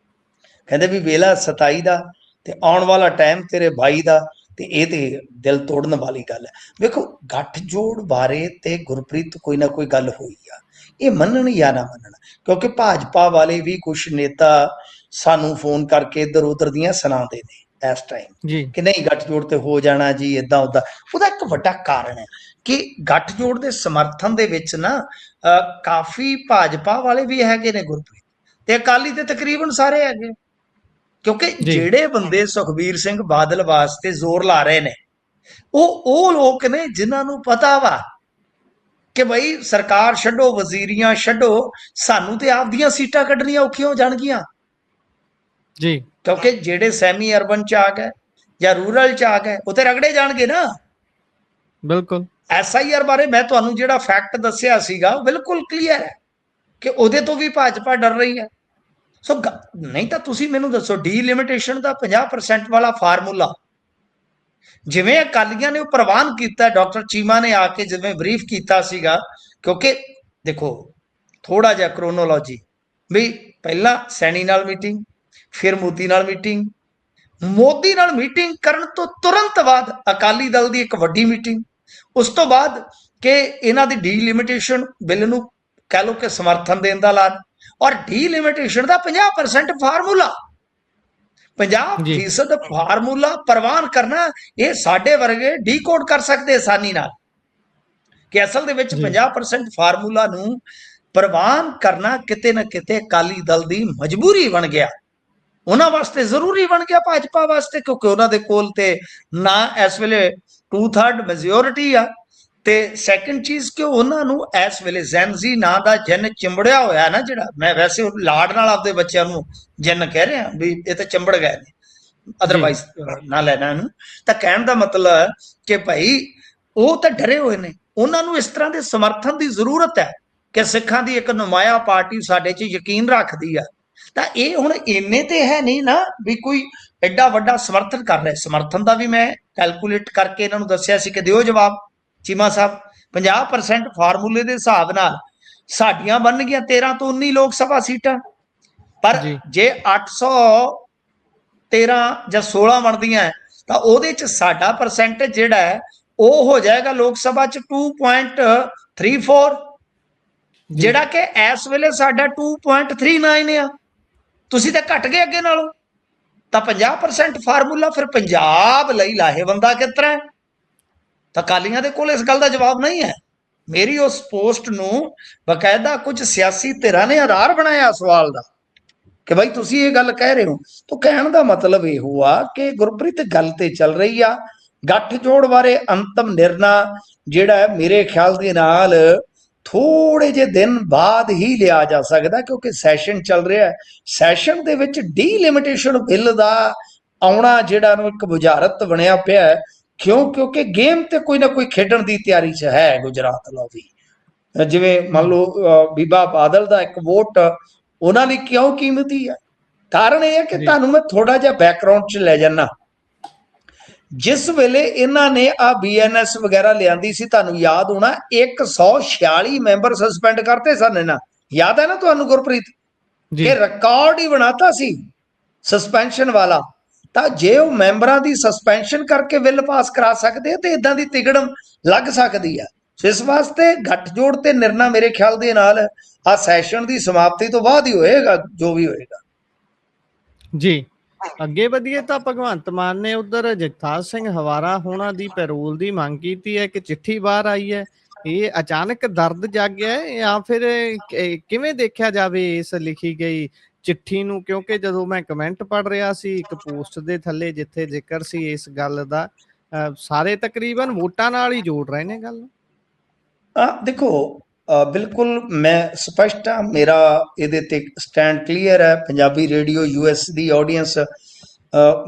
ਕਹਿੰਦੇ ਵੀ ਵੇਲਾ 27 ਦਾ ਤੇ ਆਉਣ ਵਾਲਾ ਟਾਈਮ ਤੇਰੇ ਬਾਈ ਦਾ। ਤੇ ਇਹ ਤੇ ਦਿਲ ਤੋੜਨ ਵਾਲੀ ਗੱਲ ਹੈ। ਵੇਖੋ ਗੱਠਜੋੜ ਬਾਰੇ ਤੇ ਗੁਰਪ੍ਰੀਤ ਕੋਈ ਨਾ ਕੋਈ ਗੱਲ ਹੋਈ ਆ, ਇਹ ਮੰਨਣ ਜਾਂ ਨਾ ਮੰਨਣ, ਕਿਉਂਕਿ ਭਾਜਪਾ ਵਾਲੇ ਵੀ ਕੁਛ ਨੇਤਾ ਸਾਨੂੰ ਫੋਨ ਕਰਕੇ ਇੱਧਰ ਉੱਧਰ ਦੀਆਂ ਸੁਣਾਉਂਦੇ ਨੇ ਇਸ ਟਾਈਮ ਕਿ ਨਹੀਂ ਗੱਠਜੋੜ ਤੇ ਹੋ ਜਾਣਾ ਜੀ ਏਦਾਂ ਉਦਾਂ। ਉਹਦਾ ਇੱਕ ਵੱਡਾ ਕਾਰਨ ਹੈ ਕਿ ਗੱਠਜੋੜ ਦੇ ਸਮਰਥਨ ਦੇ ਵਿੱਚ ਨਾ ਕਾਫੀ ਭਾਜਪਾ ਵਾਲੇ ਵੀ ਹੈਗੇ ਨੇ ਗੁਰਪ੍ਰੀਤ, ਤੇ ਅਕਾਲੀ ਤੇ ਤਕਰੀਬਨ ਸਾਰੇ ਹੈਗੇ। ਕਿਉਂਕਿ ਜਿਹੜੇ ਬੰਦੇ ਸੁਖਬੀਰ ਸਿੰਘ ਬਾਦਲ ਵਾਸਤੇ ਜ਼ੋਰ ਲਾ ਰਹੇ ਨੇ ਉਹ ਲੋਕ ਨੇ ਜਿਨ੍ਹਾਂ ਨੂੰ ਪਤਾ ਵਾ ਕਿ ਬਈ ਸਰਕਾਰ ਛੱਡੋ, ਵਜ਼ੀਰੀਆਂ ਛੱਡੋ, ਸਾਨੂੰ ਤੇ ਆਪਦੀਆਂ ਸੀਟਾਂ ਕੱਢਣੀਆਂ ਔਖੀਆਂ ਹੋ ਜਾਣਗੀਆਂ ਜੀ। ਕਿਉਂਕਿ ਜਿਹੜੇ ਸੈਮੀ ਅਰਬਨ ਚ ਆ ਗਏ ਜਾਂ ਰੂਰਲ ਚ ਆ ਗਏ ਉਹ ਤੇ ਰਗੜੇ ਜਾਣਗੇ ਨਾ। ਬਿਲਕੁਲ। SIR ਬਾਰੇ ਮੈਂ ਤੁਹਾਨੂੰ ਜਿਹੜਾ ਫੈਕਟ ਦੱਸਿਆ ਸੀਗਾ ਬਿਲਕੁਲ ਕਲੀਅਰ ਹੈ ਕਿ ਉਹਦੇ ਤੋਂ ਵੀ ਭਾਜਪਾ ਡਰ ਰਹੀ ਹੈ। ਸੋ ਨਹੀਂ ਤਾਂ ਤੁਸੀਂ ਮੈਨੂੰ ਦੱਸੋ ਡੀਲਿਮਿਟੇਸ਼ਨ ਦਾ 50% ਵਾਲਾ ਫਾਰਮੂਲਾ ਜਿਵੇਂ ਅਕਾਲੀਆਂ ਨੇ ਉਹ ਪ੍ਰਵਾਨ ਕੀਤਾ, ਡਾਕਟਰ ਚੀਮਾ ਨੇ ਆ ਕੇ ਜਿਵੇਂ ਬਰੀਫ ਕੀਤਾ ਸੀਗਾ, ਕਿਉਂਕਿ ਦੇਖੋ ਥੋੜਾ ਜਿਹਾ ਕ੍ਰੋਨੋਲੋਜੀ ਵੀ ਪਹਿਲਾਂ ਸੈਣੀ ਨਾਲ ਮੀਟਿੰਗ, ਫਿਰ ਮੋਦੀ ਨਾਲ ਮੀਟਿੰਗ, ਮੋਦੀ ਨਾਲ ਮੀਟਿੰਗ ਕਰਨ ਤੋਂ ਤੁਰੰਤ ਬਾਅਦ ਅਕਾਲੀ ਦਲ ਦੀ ਇੱਕ ਵੱਡੀ ਮੀਟਿੰਗ, ਉਸ ਤੋਂ ਬਾਅਦ ਕਿ ਇਹਨਾਂ ਦੀ ਡੀਲਿਮਿਟੇਸ਼ਨ ਬਿੱਲ ਨੂੰ ਕਹਿ ਲਓ ਕਿ ਸਮਰਥਨ ਦੇਣ ਦਾ ਐਲਾਨ, ਔਰ ਡੀਲਿਮਿਟੇਸ਼ਨ ਦਾ 50% ਫਾਰਮੂਲਾ, 50% ਫਾਰਮੂਲਾ ਪ੍ਰਵਾਨ ਕਰਨਾ, ਇਹ ਸਾਡੇ ਵਰਗੇ ਡੀਕੋਡ ਕਰ ਸਕਦੇ ਆਸਾਨੀ ਨਾਲ ਕਿ ਅਸਲ ਦੇ ਵਿੱਚ 50% ਫਾਰਮੂਲਾ ਨੂੰ ਪ੍ਰਵਾਨ ਕਰਨਾ ਕਿਤੇ ਨਾ ਕਿਤੇ ਅਕਾਲੀ ਦਲ ਦੀ ਮਜਬੂਰੀ ਬਣ ਗਿਆ, ਉਹਨਾਂ ਵਾਸਤੇ ਜ਼ਰੂਰੀ ਬਣ ਗਿਆ, ਭਾਜਪਾ ਵਾਸਤੇ, ਕਿਉਂਕਿ ਉਹਨਾਂ ਦੇ ਕੋਲ ਤੇ ਨਾ ਇਸ ਵੇਲੇ 2/3 ਮੈਜੋਰਿਟੀ ਆ, ਤੇ ਸੈਕੰਡ ਚੀਜ਼ ਕਿ ਉਹਨਾਂ ਨੂੰ ਇਸ ਵੇਲੇ ਜ਼ੈਨਜ਼ੀ ਨਾਂ ਦਾ ਜਿੰਨ ਚਿੰਬੜਿਆ ਹੋਇਆ ਨਾ, ਜਿਹੜਾ ਮੈਂ ਵੈਸੇ ਲਾਡ ਨਾਲ ਆਪਦੇ ਬੱਚਿਆਂ ਨੂੰ ਜਿੰਨ ਕਹਿ ਰਿਹਾ ਵੀ ਇਹ ਤਾਂ ਚਿੰਬੜ ਗਏ ਨੇ, ਅਦਰਵਾਈਜ਼ ਨਾ ਲੈਣਾ ਇਹਨੂੰ, ਤਾਂ ਕਹਿਣ ਦਾ ਮਤਲਬ ਕਿ ਭਾਈ ਉਹ ਤਾਂ ਡਰੇ ਹੋਏ ਨੇ, ਉਹਨਾਂ ਨੂੰ ਇਸ ਤਰ੍ਹਾਂ ਦੇ ਸਮਰਥਨ ਦੀ ਜ਼ਰੂਰਤ ਹੈ ਕਿ ਸਿੱਖਾਂ ਦੀ ਇੱਕ ਨੁਮਾਇਆ ਪਾਰਟੀ ਸਾਡੇ 'ਚ ਯਕੀਨ ਰੱਖਦੀ ਆ, ਤਾਂ ਇਹ ਹੁਣ ਇੰਨੇ ਤੇ ਹੈ ਨਹੀਂ ਨਾ ਵੀ ਕੋਈ ਐਡਾ ਵੱਡਾ ਸਮਰਥਨ ਕਰ ਰਿਹਾ। ਸਮਰਥਨ ਦਾ ਵੀ ਮੈਂ ਕੈਲਕੂਲੇਟ ਕਰਕੇ ਇਹਨਾਂ ਨੂੰ ਦੱਸਿਆ ਸੀ ਕਿ ਦਿਓ ਜਵਾਬ ਚੀਮਾ ਸਾਹਿਬ, 50% ਫਾਰਮੂਲੇ ਦੇ ਹਿਸਾਬ ਨਾਲ ਸਾਡੀਆਂ ਬਣਨਗੀਆਂ 13 ਤੋਂ 19 ਲੋਕ ਸਭਾ ਸੀਟਾਂ, ਪਰ ਜੇ 813 ਜਾਂ 16 ਬਣਦੀਆਂ ਤਾਂ ਉਹਦੇ 'ਚ ਸਾਡਾ ਪਰਸੈਂਟੇਜ ਜਿਹੜਾ ਹੈ ਉਹ ਹੋ ਜਾਏਗਾ ਲੋਕ ਸਭਾ 'ਚ 2.34, ਜਿਹੜਾ ਕਿ ਇਸ ਵੇਲੇ ਸਾਡਾ 2.39 ਆ, ਤੁਸੀਂ ਤਾਂ ਘਟ ਗਏ ਅੱਗੇ ਨਾਲੋਂ। ਤਾਂ 50% ਫਾਰਮੂਲਾ ਫਿਰ ਪੰਜਾਬ ਲਈ ਲਾਹੇਵੰਦਾ ਕਿਸ ਤਰ੍ਹਾਂ? ਤਾਂ ਅਕਾਲੀਆਂ ਦੇ ਕੋਲ ਇਸ ਗੱਲ ਦਾ ਜਵਾਬ ਨਹੀਂ ਹੈ। ਮੇਰੀ ਉਸ ਪੋਸਟ ਨੂੰ ਬਕਾਇਦਾ ਕੁਝ ਸਿਆਸੀ ਧਿਰਾਂ ਨੇ ਆਧਾਰ ਬਣਾਇਆ ਸਵਾਲ ਦਾ ਕਿ ਭਾਈ ਤੁਸੀਂ ਇਹ ਗੱਲ ਕਹਿ ਰਹੇ ਹੋ, ਤਾਂ ਕਹਿਣ ਦਾ ਮਤਲਬ ਇਹ ਹੋਆ ਕਿ ਗੁਰਪ੍ਰੀਤ ਗੱਲ ਤੇ ਚੱਲ ਰਹੀ ਆ, ਗੱਠਜੋੜ ਬਾਰੇ ਅੰਤਮ ਨਿਰਣਾ ਜਿਹੜਾ ਹੈ ਮੇਰੇ ਖਿਆਲ ਦੇ ਨਾਲ ਥੋੜੇ ਜਿਹੇ ਦਿਨ ਬਾਅਦ ਹੀ ਲਿਆ ਜਾ ਸਕਦਾ, ਕਿਉਂਕਿ ਸੈਸ਼ਨ ਚੱਲ ਰਿਹਾ ਹੈ। ਸੈਸ਼ਨ ਦੇ ਵਿੱਚ ਡੀਲਿਮਿਟੇਸ਼ਨ ਬਿੱਲ ਦਾ ਆਉਣਾ ਜਿਹੜਾ ਨੂੰ ਇੱਕ ਬੁਝਾਰਤ ਬਣਿਆ ਪਿਆ ਹੈ, ਕਿਉਂਕਿ ਗੇਮ ਤੇ ਕੋਈ ਨਾ ਕੋਈ ਖੇਡਣ ਦੀ ਤਿਆਰੀ 'ਚ ਹੈ ਗੁਜਰਾਤ ਲੋਵੀ, ਜਿਵੇਂ ਮੰਨ ਲਓ ਬੀਬਾ ਬਾਦਲ ਦਾ ਇੱਕ ਵੋਟ ਉਹਨਾਂ ਲਈ ਕਿਉਂ ਕੀਮਤੀ ਹੈ। ਕਾਰਨ ਇਹ ਹੈ ਕਿ ਤੁਹਾਨੂੰ ਮੈਂ ਥੋੜਾ ਜਿਹਾ ਬੈਕਗਰਾਉਂਡ 'ਚ ਲੈ ਜਾਣਾ। ਜਿਸ ਵੇਲੇ ਇਹਨਾਂ ਨੇ ਆ BNS ਵਗੈਰਾ ਲਿਆਂਦੀ ਸੀ, ਤੁਹਾਨੂੰ ਯਾਦ ਹੋਣਾ 146 ਮੈਂਬਰ ਸਸਪੈਂਡ ਕਰਤੇ ਸਨ ਇਹਨਾਂ, ਯਾਦ ਹੈ ਨਾ ਤੁਹਾਨੂੰ ਗੁਰਪ੍ਰੀਤ? ਇਹ ਰਿਕਾਰਡ ਹੀ ਬਣਾਤਾ ਸੀ ਸਸਪੈਂਸ਼ਨ ਵਾਲਾ। ਤਾਂ ਜੇ ਉਹ ਮੈਂਬਰਾਂ ਦੀ ਸਸਪੈਂਸ਼ਨ ਕਰਕੇ ਬਿੱਲ ਪਾਸ ਕਰਾ ਸਕਦੇ ਤੇ ਇਦਾਂ ਦੀ ਤਿਗੜਮ ਲੱਗ ਸਕਦੀ ਆ। ਇਸ ਵਾਸਤੇ ਗੱਠਜੋੜ ਤੇ ਨਿਰਣਾ ਮੇਰੇ ਖਿਆਲ ਦੇ ਨਾਲ ਆ ਸੈਸ਼ਨ ਦੀ ਸਮਾਪਤੀ ਤੋਂ ਬਾਅਦ ਹੀ ਹੋਏਗਾ, ਜੋ ਵੀ ਹੋਏਗਾ। ਜੀ ਅੱਗੇ ਵਧੀਏ ਤਾਂ ਭਗਵੰਤ ਮਾਨ ਨੇ ਉਧਰ ਜਗਤਾਰ ਸਿੰਘ ਹਵਾਰਾ ਹੋਣਾ ਦੀ ਪੈਰੋਲ ਦੀ ਮੰਗ ਕੀਤੀ ਹੈ ਕਿ ਚਿੱਠੀ ਬਾਹਰ ਆਈ ਹੈ, ਇਹ ਅਚਾਨਕ ਦਰਦ ਜਾਗਿਆ ਹੈ ਜਾਂ ਫਿਰ ਕਿਵੇਂ ਦੇਖਿਆ ਜਾਵੇ ਇਸ ਲਿਖੀ ਗਈ ਚਿੱਠੀ ਨੂੰ? ਕਿਉਂਕਿ ਜਦੋਂ ਮੈਂ ਕਮੈਂਟ ਪੜ੍ਹ ਰਿਹਾ ਸੀ ਇੱਕ ਪੋਸਟ ਦੇ ਥੱਲੇ ਜਿੱਥੇ ਜ਼ਿਕਰ ਸੀ ਇਸ ਗੱਲ ਦਾ, ਸਾਰੇ ਤਕਰੀਬਨ ਵੋਟਾਂ ਨਾਲ ਹੀ ਜੋੜ ਰਹੇ ਨੇ ਗੱਲ। ਦੇਖੋ ਬਿਲਕੁਲ ਮੈਂ ਸਪਸ਼ਟ ਹਾਂ, ਮੇਰਾ ਇਹਦੇ ਤੇ ਸਟੈਂਡ ਕਲੀਅਰ ਹੈ। ਪੰਜਾਬੀ ਰੇਡੀਓ US ਦੀ ਆਡੀਅנס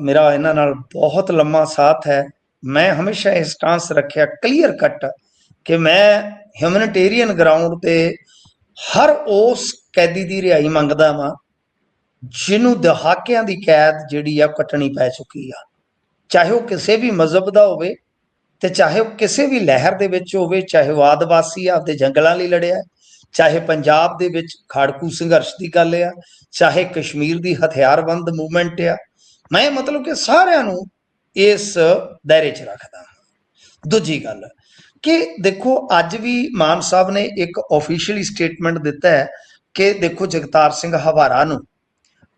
ਮੇਰਾ ਇਹਨਾਂ ਨਾਲ ਬਹੁਤ ਲੰਮਾ ਸਾਥ ਹੈ। ਮੈਂ ਹਮੇਸ਼ਾ ਇਹ ਸਟਾਂਸ ਰੱਖਿਆ ਕਲੀਅਰ ਕੱਟ ਕਿ ਮੈਂ ਹਿਊਮਨਿਟੇਰੀਅਨ ਗਰਾਊਂਡ ਤੇ ਹਰ ਉਸ ਕੈਦੀ ਦੀ ਰਿਹਾਈ ਮੰਗਦਾ ਵਾਂ ਜਿਹਨੂੰ ਦਹਾਕਿਆਂ ਦੀ ਕੈਦ ਜਿਹੜੀ ਆ ਕੱਟਣੀ ਪੈ ਚੁੱਕੀ ਆ, ਚਾਹੇ ਉਹ ਕਿਸੇ ਵੀ ਮਜ਼ਹਬ ਦਾ ਹੋਵੇ ਤੇ ਚਾਹੇ ਉਹ ਕਿਸੇ ਵੀ ਲਹਿਰ ਦੇ ਵਿੱਚ ਹੋਵੇ, ਚਾਹੇ ਉਹ ਆਦਿਵਾਸੀ ਆਪਦੇ ਜੰਗਲਾਂ ਲਈ ਲੜਿਆ, ਚਾਹੇ ਪੰਜਾਬ ਦੇ ਵਿੱਚ ਖਾੜਕੂ ਸੰਘਰਸ਼ ਦੀ ਗੱਲ ਆ, ਚਾਹੇ ਕਸ਼ਮੀਰ ਦੀ ਹਥਿਆਰਬੰਦ ਮੂਵਮੈਂਟ ਆ, ਮੈਂ ਮਤਲਬ ਕਿ ਸਾਰਿਆਂ ਨੂੰ ਇਸ ਦਾਇਰੇ 'ਚ ਰੱਖਦਾ। ਦੂਜੀ ਗੱਲ ਕਿ ਦੇਖੋ ਅੱਜ ਵੀ ਮਾਨ ਸਾਹਿਬ ਨੇ ਇੱਕ ਆਫੀਸ਼ੀਅਲੀ ਸਟੇਟਮੈਂਟ ਦਿੱਤਾ ਹੈ ਕਿ ਦੇਖੋ ਜਗਤਾਰ ਸਿੰਘ ਹਵਾਰਾ ਨੂੰ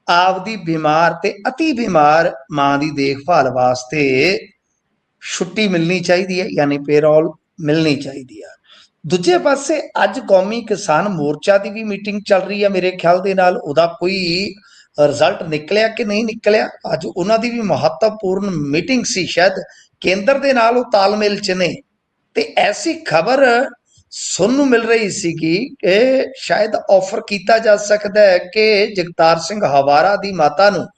ਆਪਦੀ ਬਿਮਾਰ ਤੇ ਅਤੀ ਬਿਮਾਰ ਮਾਂ ਦੀ ਦੇਖਭਾਲ ਵਾਸਤੇ ਛੁੱਟੀ ਮਿਲਣੀ ਚਾਹੀਦੀ ਹੈ, ਯਾਨੀ ਪੇਰੋਲ ਮਿਲਣੀ ਚਾਹੀਦੀ ਆ। ਦੂਜੇ ਪਾਸੇ ਅੱਜ ਕੌਮੀ ਕਿਸਾਨ ਮੋਰਚਾ ਦੀ ਵੀ ਮੀਟਿੰਗ ਚੱਲ ਰਹੀ ਹੈ, ਮੇਰੇ ਖਿਆਲ ਦੇ ਨਾਲ ਉਹਦਾ ਕੋਈ ਰਿਜ਼ਲਟ ਨਿਕਲਿਆ ਕਿ ਨਹੀਂ ਨਿਕਲਿਆ। ਅੱਜ ਉਹਨਾਂ ਦੀ ਵੀ ਮਹੱਤਵਪੂਰਨ ਮੀਟਿੰਗ ਸੀ, ਸ਼ਾਇਦ ਕੇਂਦਰ ਦੇ ਨਾਲ ਉਹ ਤਾਲਮੇਲ 'ਚ ਨੇ, ਤੇ ਐਸੀ ਖਬਰ ਸੁਣਨ ਨੂੰ ਮਿਲ ਰਹੀ ਸੀ ਕਿ ਸ਼ਾਇਦ ਆਫਰ ਕੀਤਾ ਜਾ ਸਕਦਾ ਹੈ ਕਿ ਜਗਤਾਰ ਸਿੰਘ ਹਵਾਰਾ ਦੀ ਮਾਤਾ ਨੂੰ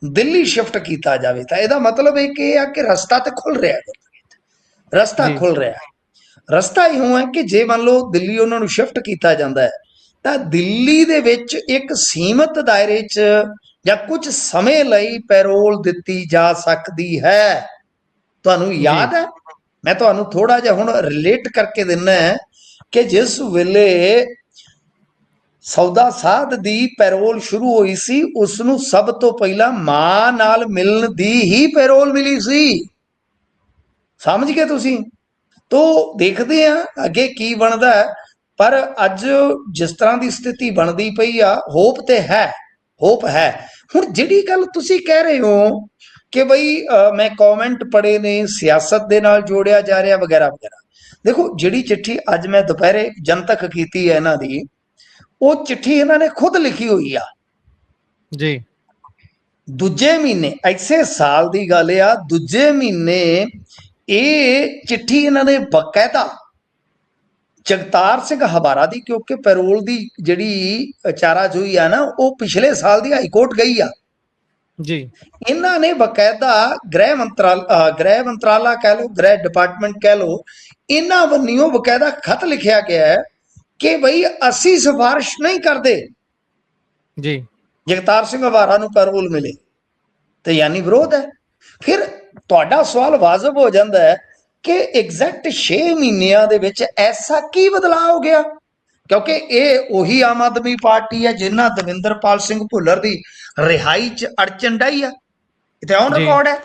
ਦਿੱਲੀ ਸ਼ਿਫਟ ਕੀਤਾ ਜਾਵੇ। ਤਾਂ ਇਹਦਾ ਮਤਲਬ ਇਹ ਆ ਕਿ ਰਸਤਾ ਤੇ ਖੁੱਲ ਰਿਹਾ ਹੈ, ਰਸਤਾ ਖੁੱਲ ਰਿਹਾ ਹੈ। ਰਸਤਾ ਇਉਂ ਹੈ ਕਿ ਜੇ ਮੰਨ ਲਓ ਦਿੱਲੀ ਉਹਨਾਂ ਨੂੰ ਸ਼ਿਫਟ ਕੀਤਾ ਜਾਂਦਾ ਹੈ ਤਾਂ ਦਿੱਲੀ ਦੇ ਵਿੱਚ ਇੱਕ ਸੀਮਤ ਦਾਇਰੇ 'ਚ ਜਾਂ ਕੁਝ ਸਮੇਂ ਲਈ ਪੈਰੋਲ ਦਿੱਤੀ ਜਾ ਸਕਦੀ ਹੈ। ਤੁਹਾਨੂੰ ਜੀ ਯਾਦ ਹੈ, ਮੈਂ ਤੁਹਾਨੂੰ ਥੋੜਾ ਜਿਹਾ ਹੁਣ ਰਿਲੇਟ ਕਰਕੇ ਦਿੰਨਾ ਕਿ ਜਿਸ ਵੇਲੇ ਸੌਦਾ ਸਾਧ ਦੀ ਪੈਰੋਲ ਸ਼ੁਰੂ ਹੋਈ ਸੀ, ਉਸ ਨੂੰ ਸਭ ਤੋਂ ਪਹਿਲਾਂ ਮਾਂ ਨਾਲ ਮਿਲਣ ਦੀ ਹੀ ਪੈਰੋਲ ਮਿਲੀ ਸੀ। ਸਮਝ ਗਏ ਤੁਸੀਂ? ਤੋ ਦੇਖਦੇ ਆ ਅੱਗੇ ਕੀ ਬਣਦਾ ਹੈ। ਪਰ ਅੱਜ ਜਿਸ ਤਰ੍ਹਾਂ ਦੀ ਸਥਿਤੀ ਬਣਦੀ ਪਈ ਆ, ਹੋਪ ਤੇ ਹੈ, ਹੋਪ ਹੈ। ਹੁਣ ਜਿਹੜੀ ਗੱਲ ਤੁਸੀਂ ਕਹਿ ਰਹੇ ਹੋ ਕਿ ਬਈ ਮੈਂ ਕਮੈਂਟ ਪੜ੍ਹੇ ਨੇ, ਸਿਆਸਤ ਦੇ ਨਾਲ ਜੋੜਿਆ ਜਾ ਰਿਹਾ ਵਗੈਰਾ ਵਗੈਰਾ, ਦੇਖੋ ਜਿਹੜੀ ਚਿੱਠੀ ਅੱਜ ਮੈਂ ਦੁਪਹਿਰੇ ਜਨਤਕ ਕੀਤੀ ਹੈ ਇਹਨਾਂ ਦੀ, ਉਹ ਚਿੱਠੀ ਇਹਨਾਂ ਨੇ ਖੁਦ ਲਿਖੀ ਹੋਈ ਆ ਜੀ ਦੂਜੇ ਮਹੀਨੇ, ਇਸੇ ਸਾਲ ਦੀ ਗੱਲ ਆ, ਦੂਜੇ ਮਹੀਨੇ ਇਹ ਚਿੱਠੀ ਇਹਨਾਂ ਨੇ ਬਕਾਇਦਾ ਜਗਤਾਰ ਸਿੰਘ ਹਵਾਰਾ ਦੀ, ਕਿਉਂਕਿ ਪੈਰੋਲ ਦੀ ਜਿਹੜੀ ਚਾਰਾਜੋਈ ਆ ਨਾ, ਉਹ ਪਿਛਲੇ ਸਾਲ ਦੀ ਹਾਈ ਕੋਰਟ ਗਈ ਆ ਜੀ ਇਹਨਾਂ ਨੇ ਬਕਾਇਦਾ ਗ੍ਰਹਿ ਮੰਤਰਾਲਾ ਕਹਿ ਲਓ, ਗ੍ਰਹਿ ਡਿਪਾਰਟਮੈਂਟ ਕਹਿ ਲਓ, ਇਹਨਾਂ ਵੱਲੋਂ ਬਕਾਇਦਾ ਖਤ ਲਿਖਿਆ ਗਿਆ ਹੈ ਕਿ ਬਈ ਅਸੀਂ ਸਿਫਾਰਿਸ਼ ਨਹੀਂ ਕਰਦੇ ਜੀ ਜਗਤਾਰ ਸਿੰਘ ਹਵਾਰਾ ਨੂੰ ਪੈਰੋਲ ਮਿਲੇ, ਤੇ ਯਾਨੀ ਵਿਰੋਧ ਹੈ। ਫਿਰ ਤੁਹਾਡਾ ਸਵਾਲ ਵਾਜਬ ਹੋ ਜਾਂਦਾ ਹੈ ਕਿ ਐਗਜ਼ੈਕਟ 6 ਮਹੀਨਿਆਂ ਦੇ ਵਿੱਚ ਐਸਾ ਕੀ ਬਦਲਾਅ ਹੋ ਗਿਆ? ਕਿਉਂਕਿ ਇਹ ਉਹੀ ਆਮ ਆਦਮੀ ਪਾਰਟੀ ਹੈ ਜਿਨ੍ਹਾਂ ਦਵਿੰਦਰਪਾਲ ਸਿੰਘ ਭੁੱਲਰ ਦੀ ਰਿਹਾਈ 'ਚ ਅੜਚਨ ਡਾਈ ਆ, ਇਹ ਔਨ ਰਿਕਾਰਡ ਹੈ।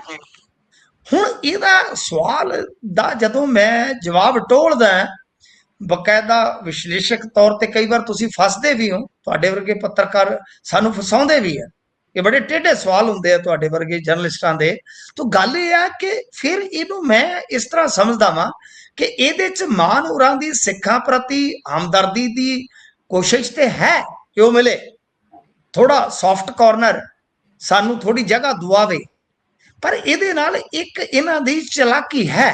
ਹੁਣ ਇਹਦਾ ਸਵਾਲ ਦਾ ਜਦੋਂ ਮੈਂ ਜਵਾਬ ਟੋਲਦਾ, ਬਕਾਇਦਾ ਵਿਸ਼ਲੇਸ਼ਕ ਤੌਰ ਤੇ ਕਈ ਵਾਰ ਤੁਸੀਂ ਫਸਦੇ ਵੀ ਹੋ, ਤੁਹਾਡੇ ਵਰਗੇ ਪੱਤਰਕਾਰ ਸਾਨੂੰ ਫਸਾਉਂਦੇ ਵੀ ਆ, ਇਹ ਬੜੇ ਟੇਢੇ ਸਵਾਲ ਹੁੰਦੇ ਆ ਤੁਹਾਡੇ ਵਰਗੇ ਜਰਨਲਿਸਟਾਂ ਦੇ। ਤਾਂ ਗੱਲ ਇਹ ਆ ਕਿ ਫਿਰ ਇਹਨੂੰ ਮੈਂ ਇਸ ਤਰ੍ਹਾਂ ਸਮਝਦਾ ਵਾਂ ਕਿ ਇਹਦੇ 'ਚ ਮਾਨ ਹੋਰਾਂ ਦੀ ਸਿੱਖਾਂ ਪ੍ਰਤੀ ਹਮਦਰਦੀ ਦੀ ਕੋਸ਼ਿਸ਼ ਤੇ ਹੈ ਕਿ ਉਹ ਮਿਲੇ, ਥੋੜਾ ਸੌਫਟ ਕਾਰਨਰ ਸਾਨੂੰ ਥੋੜੀ ਜਗ੍ਹਾ ਦੁਆਵੇ, ਪਰ ਇਹਦੇ ਨਾਲ ਇੱਕ ਇਹਨਾਂ ਦੀ ਚਲਾਕੀ ਹੈ,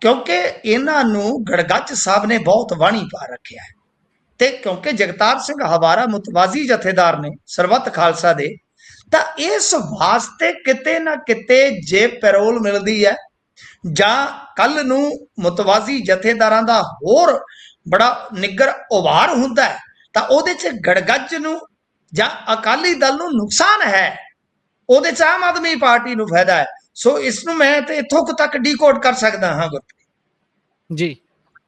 ਕਿਉਂਕਿ ਇਹਨਾਂ ਨੂੰ ਗੜਗੱਚ ਸਾਹਿਬ ਨੇ ਬਹੁਤ ਵਾਣੀ ਪਾ ਰੱਖਿਆ ਹੈ, ਤੇ ਕਿਉਂਕਿ ਜਗਤਾਰ ਸਿੰਘ ਹਵਾਰਾ ਮੁਤਵਾਜ਼ੀ ਜਥੇਦਾਰ ਨੇ ਸਰਬੱਤ ਖਾਲਸਾ ਦੇ, ਤਾਂ ਇਸ ਵਾਸਤੇ ਕਿਤੇ ਨਾ ਕਿਤੇ ਜੇ ਪੈਰੋਲ ਮਿਲਦੀ ਹੈ ਜਾਂ ਕੱਲ ਨੂੰ ਮੁਤਵਾਜ਼ੀ ਜਥੇਦਾਰਾਂ ਦਾ ਹੋਰ ਬੜਾ ਨਿੱਗਰ ਉਭਾਰ ਹੁੰਦਾ ਹੈ, ਤਾਂ ਉਹਦੇ 'ਚ ਗੜਗੱਜ ਨੂੰ ਜਾਂ ਅਕਾਲੀ ਦਲ ਨੂੰ ਨੁਕਸਾਨ ਹੈ, ਉਹਦੇ 'ਚ ਆਮ ਆਦਮੀ ਪਾਰਟੀ ਨੂੰ ਫਾਇਦਾ ਹੈ। ਸੋ ਇਸ ਨੂੰ ਮੈਂ ਤੇ ਇੱਥੋਂ ਤੱਕ ਡੀਕੋਡ ਕਰ ਸਕਦਾ ਹਾਂ ਗੁਰਪ੍ਰੀਤ ਜੀ।